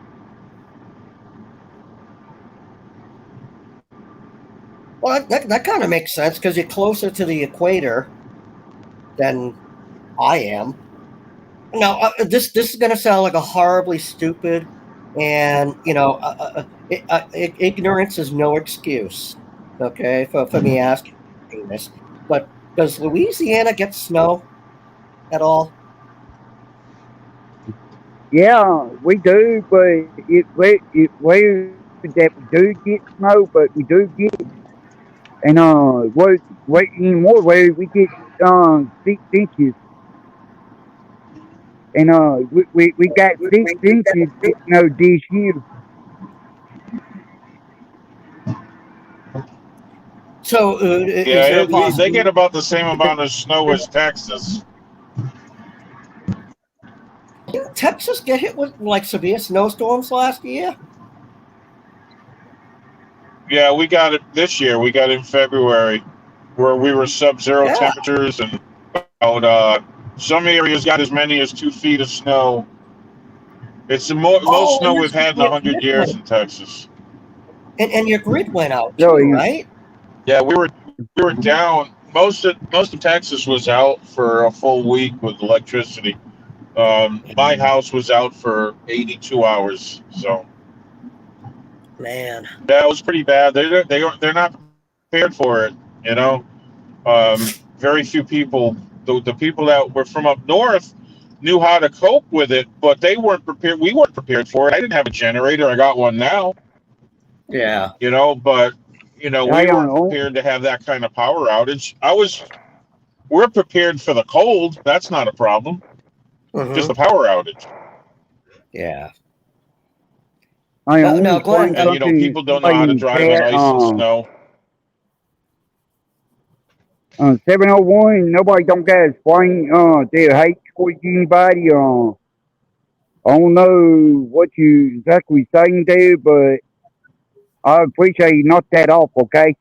Well, that kind of makes sense because you're closer to the equator than I am. Now, this is going to sound like a horribly stupid, and ignorance is no excuse. Okay, for me asking this, but does Louisiana get snow at all? Yeah, we do, but it rare that we do get snow, but we do get it. And what anymore where we get 6 inches. And we got 6 inches this year. So, is there a Yeah, they possibility? get about the same amount of snow as Texas. Didn't Texas get hit with like severe snowstorms last year? Yeah, we got it this year. We got it in February, where we were sub-zero temperatures, and about some areas got as many as 2 feet of snow. It's the most snow we've had in 100 years in Texas. And your grid went out too, right? Yeah, we were down. Most of Texas was out for a full week with electricity. My house was out for 82 hours. So, man, that was pretty bad. They're not prepared for it. Very few people. The people that were from up north knew how to cope with it, but they weren't prepared. We weren't prepared for it. I didn't have a generator. I got one now. Yeah. But we weren't prepared to have that kind of power outage. We're prepared for the cold. That's not a problem. Mm-hmm. Just the power outage. Yeah. Now, Glenn, and people don't know how to drive on ice and snow. 701, nobody don't got to explain their hate towards anybody. I don't know what you exactly saying there, but I appreciate you knock that off, okay?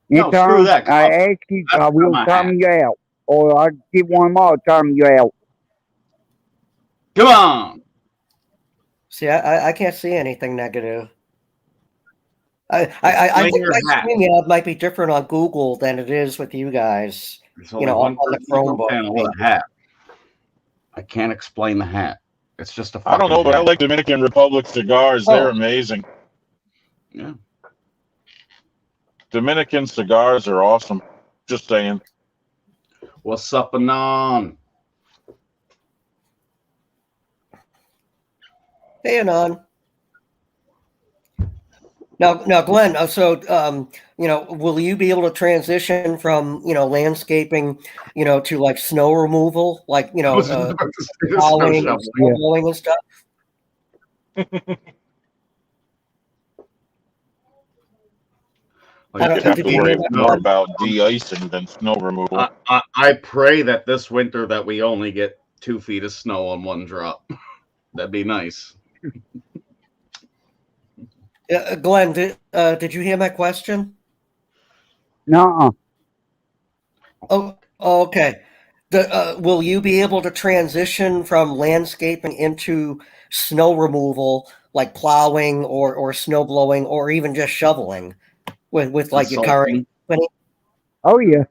No, screw that. I ask you, I will time you out. Or I'll give one more time you out. Come on. See, I can't see anything negative. I think my StreamYard might be different on Google than it is with you guys. There's only one on the Chromebook. panel with a hat. I can't explain the hat. It's just a I don't know, fucking but I hat. like Dominican Republic cigars. Oh. They're amazing. Yeah. Dominican cigars are awesome. Just saying. What's up, Anon? Hey, Anon. Now, Glenn. Will you be able to transition from landscaping, to like snow removal, like I was just about to say the snow plowing, shoveling. snow blowing and stuff? You don't- have did to you worry hear that, more Glenn? about de-icing than snow removal. I pray that this winter that we only get 2 feet of snow on one drop. That'd be nice. Glenn, did you hear my question? Nuh-uh. Oh, okay. Will you be able to transition from landscaping into snow removal, like plowing or snow blowing, or even just shoveling with like your current company? Oh, yeah.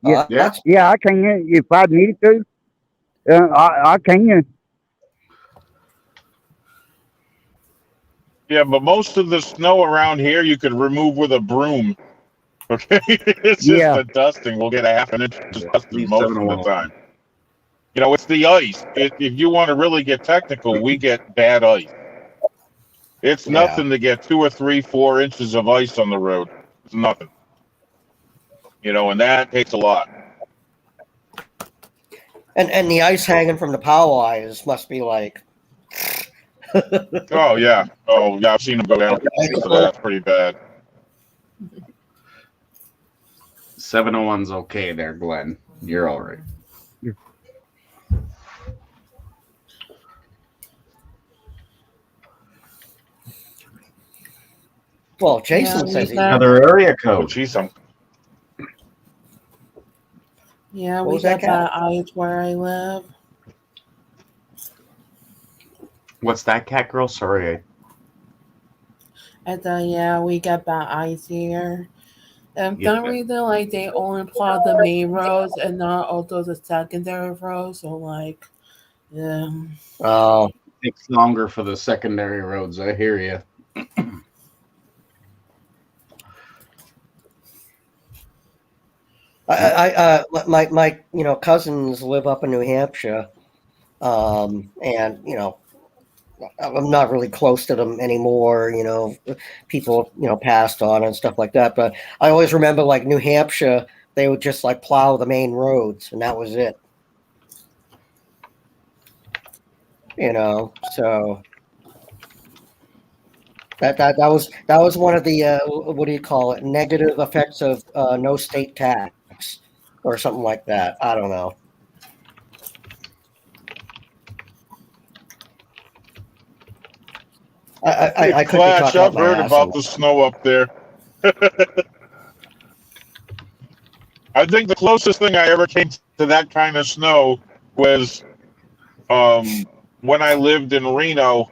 Yeah. Yeah. Yeah, I can if I needed to. I can. Yeah, but most of the snow around here you could remove with a broom. Okay? It's just Yeah. the dusting. We'll get a half an inch of dusting Leave most of the 701. time. It's the ice. If you want to really get technical, we get bad ice. It's nothing to get 2 or 3, 4 inches of ice on the road. It's nothing. And that takes a lot. And the ice hanging from the power wires must be like. Oh yeah. I've seen them go down. So that's pretty bad. 701's okay there, Glenn. You're all right. Well, Jason says he. Another area Oh, code. geez, Yeah, What we was that, got bad ice where I live. What's that, cat girl? Sorry. And we got bad ice here. And Yeah. some reason, like, they only plow the main roads and not also the secondary roads. So, like, yeah. Oh. It takes longer for the secondary roads. I hear you. My cousins live up in New Hampshire, and I'm not really close to them anymore. People passed on and stuff like that. But I always remember, like, New Hampshire, they would just like plow the main roads, and that was it. So that was one of the what do you call it? Negative effects of no state tax or something like that. I don't know. I could be Flash, talking out I've my heard ass. about the snow up there. I think the closest thing I ever came to that kind of snow was when I lived in Reno,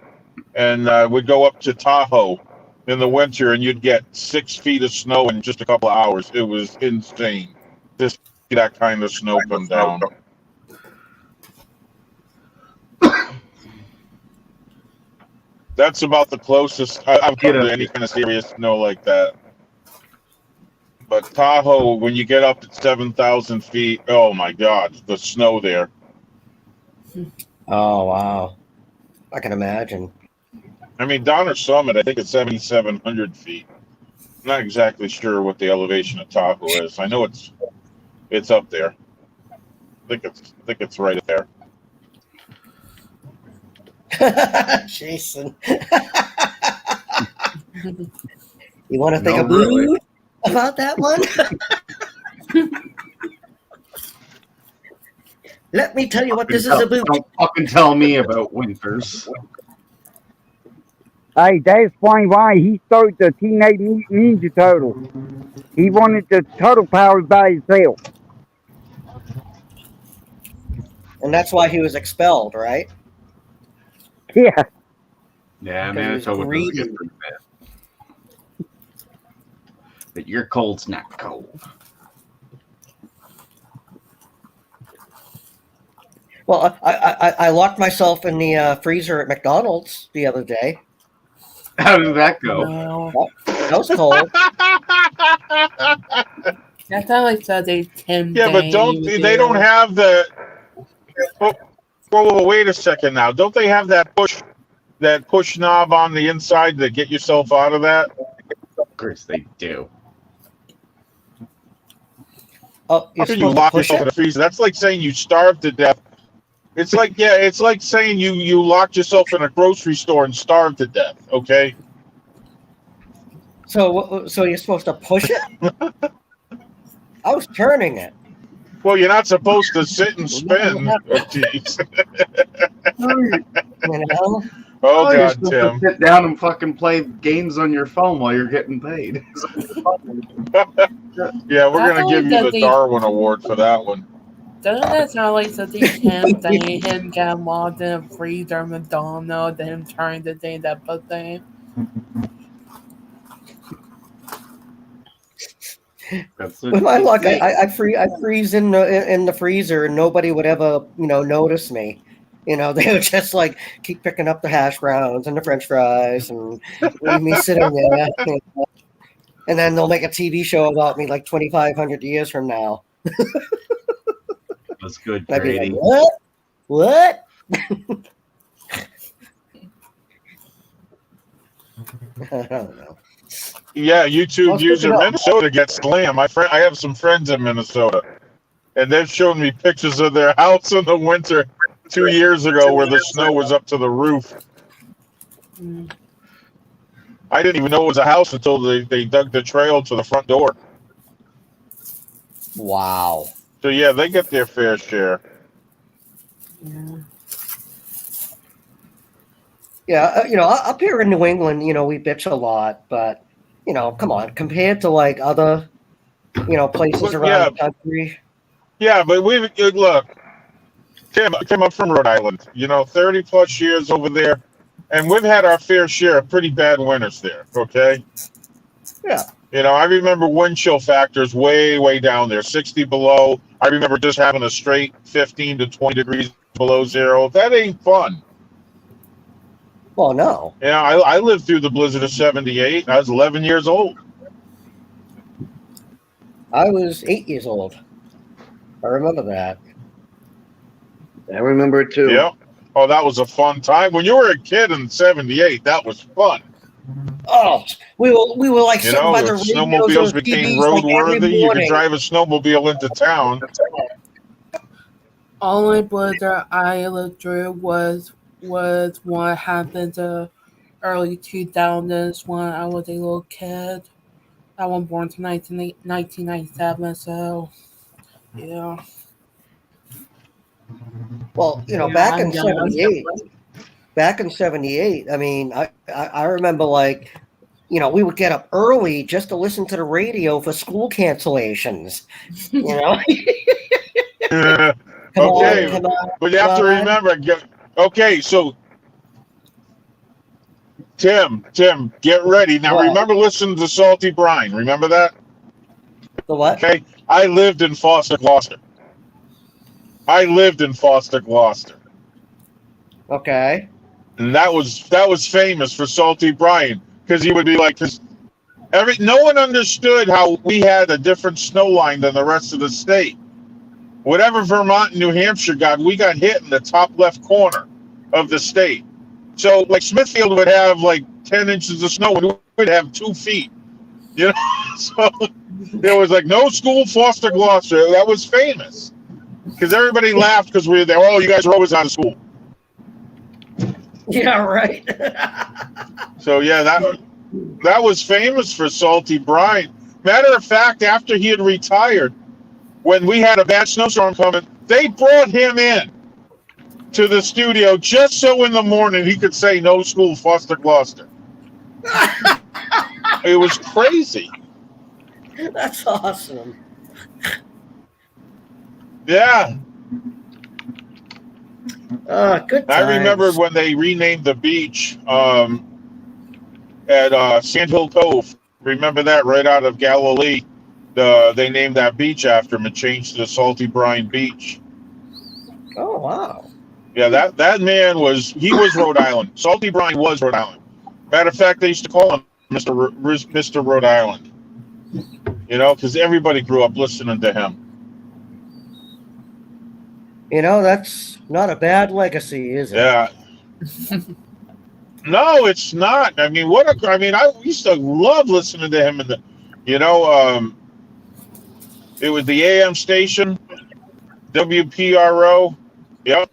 and would go up to Tahoe in the winter, and you'd get 6 feet of snow in just a couple of hours. It was insane to see that kind of snow come down. That's about the closest I've come to any kind of serious snow like that. But Tahoe, when you get up to 7,000 feet, oh my God, the snow there. Oh, wow. I can imagine. I mean, Donner Summit, I think it's 7,700 feet. I'm not exactly sure what the elevation of Tahoe is. I know it's up there. I think it's right there. Jason. You want to think about that one? Let me tell you what this is about. Don't fucking tell me about winters. Hey, that explains why he started the Teenage Mutant Ninja Turtle. He wanted the turtle powers by himself. And that's why he was expelled, right? Yeah. Yeah, Because man, he it's was always greedy. get pretty bad. But your cold's not cold. Well, I locked myself in the freezer at McDonald's the other day. How did that go? No. That was cold. That's how I said they Tim. Yeah, but they don't have the. Whoa, wait a second now. Don't they have that push knob on the inside to get yourself out of that? Of course they do. Oh, How can you lock yourself in the freezer? That's like saying you starved to death. It's like saying you locked yourself in a grocery store and starved to death. Okay. So you're supposed to push it? I was turning it. Well, you're not supposed to sit and spin. Oh, jeez. You know? Oh, you're God, supposed Tim. to sit down and fucking play games on your phone while you're getting paid. Yeah, we're going to give you the Darwin Award for that one. Doesn't that sound like something Tim saying him got locked in a freezer McDonald's and him trying to say that pussy? With my luck, I freeze in the freezer and nobody would ever notice me. They would just like keep picking up the hash browns and the French fries and leave me sitting there. And then they'll make a TV show about me like 2,500 years from now. That's good, I'd be Grady. like, what? I don't know. Yeah, YouTube user Minnesota gets slammed. I have some friends in Minnesota, and they've shown me pictures of their house in the winter 2 years ago where the snow was up to the roof. I didn't even know it was a house until they dug the trail to the front door. Wow. So yeah, they get their fair share. Yeah, up here in New England, we bitch a lot, but come on, compared to like other, places around the country. Yeah, but look, Tim, I'm from Rhode Island. 30 plus years over there, and we've had our fair share of pretty bad winters there. Okay. Yeah. I remember wind chill factors way, way down there, 60 below. I remember just having a straight 15 to 20 degrees below zero. That ain't fun. Well, no. Yeah, I lived through the blizzard of 78. I was 11 years old. I was 8 years old. I remember that. I remember it too. Yeah. Oh, that was a fun time. When you were a kid in 78, that was fun. Oh, we were like sitting by the snowmobiles became roadworthy. You could drive a snowmobile into town. Only blizzard I lived through was what happened to early 2000s when I was a little kid. I was born in 1997, so yeah. Well, back in 78. Back in 78, I mean, I remember like, we would get up early just to listen to the radio for school cancellations. Come on, but you have to remember. Okay, so Tim, get ready now. What? Remember, listen to Salty Brine. Remember that? The what? Okay, I lived in Foster, Gloucester. Okay. And that was famous for Salty Brine because he would be like, no one understood how we had a different snow line than the rest of the state. Whatever Vermont and New Hampshire got, we got hit in the top left corner of the state. So like Smithfield would have like 10 inches of snow, and we would have 2 feet. So there was like no school, Foster, Gloucester. That was famous because everybody laughed because we were there. Oh, you guys are always out of school. Yeah, right. So yeah, that was famous for Salty Brine. Matter of fact, after he had retired, when we had a bad snowstorm coming, they brought him in to the studio just so in the morning he could say no school, Foster, Gloucester. It was crazy. That's awesome. Yeah. Good times. I remember when they renamed the beach at Sandhill Cove. Remember that right out of Galilee? They named that beach after him and changed to the Salty Brine Beach. Oh wow. Yeah, that man was Rhode Island. Salty Brine was Rhode Island. Matter of fact, they used to call him Mr. Rhode Island. You know, because everybody grew up listening to him. You know, that's not a bad legacy, is it? Yeah. No, it's not. I mean, I used to love listening to him. It was the AM station, WPRO. Yep.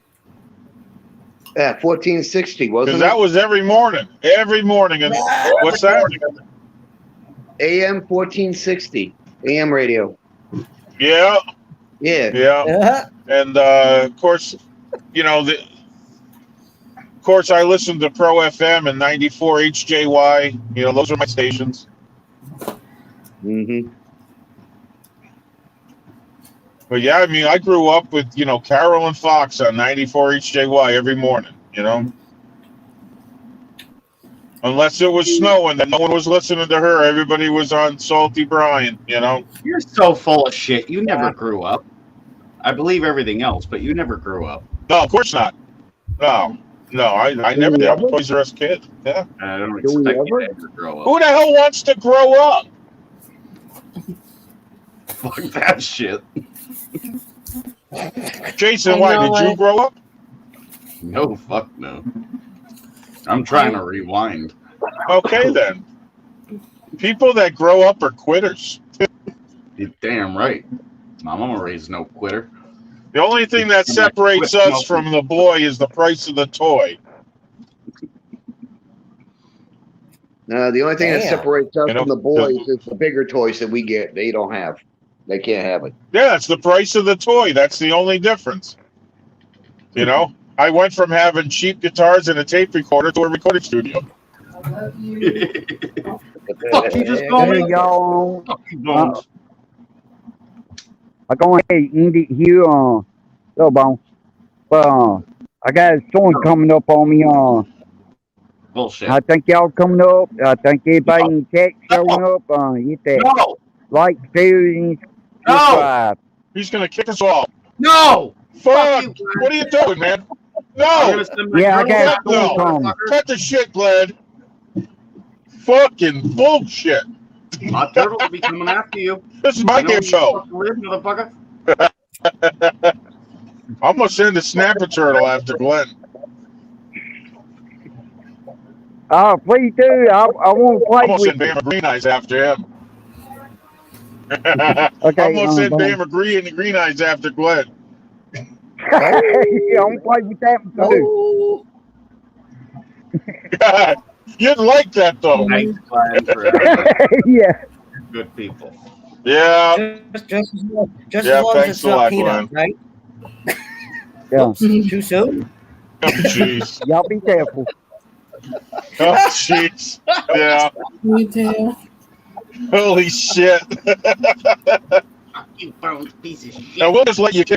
Yeah, 1460, wasn't Because it? that was every morning. Every morning. And what's that? AM 1460, AM radio. Yeah. Yeah. Yeah. And of course, I listened to Pro FM and 94 HJY. You know, those are my stations. Mm-hmm. But yeah, I mean, I grew up with, Carolyn Fox on 94 HJY every morning, Unless it was snowing, then no one was listening to her. Everybody was on Salty Brine, You're so full of shit. You never grew up. I believe everything else, but you never grew up. No, of course not. No, I never did. I'm a Toys R Us kid. Yeah. I don't expect you to ever grow up. Who the hell wants to grow up? Fuck that shit. Jason, why did you grow up? No, fuck no. I'm trying to rewind. Okay, then. People that grow up are quitters. You're damn right. My mama raised no quitter. The only thing that separates us from the boy is the price of the toy. The only thing that separates us from the boys is the bigger toys that we get. They don't have. They can't have it. Yeah, it's the price of the toy. That's the only difference. I went from having cheap guitars and a tape recorder to a recording studio. Fuck you just called me. Y'all. Fuck you, Bones. I'm going to end it here. So, Bones. But I got a storm coming up on me. Bullshit. I think y'all coming up. I think everybody in chat showing up. Hit that like, share, and subscribe. He's going to kick us off. No! Fuck! What are you doing, man? No! Yeah, I got a storm coming. Cut the shit, Glad. Fucking bullshit. My turtle will be coming after you. This is my damn show. Live, motherfucker. I'm going to send a snapper turtle after Glenn. Oh, please do. I want to play I'm going to with send Bama Green Eyes after him. Okay, I'm going to send Bama Green Eyes after Glenn. Yeah, I'm going to play with that one too. You'd like that, though. Thanks, Glenn, for everything. Yeah. Good people. Yeah. Just as long as it's not peanut, right? Yeah. Oops, too soon? Oh, jeez. Y'all be careful. Oh, jeez. Yeah. Me too. Holy shit. You Bones piece of shit. Now, we'll just let you kick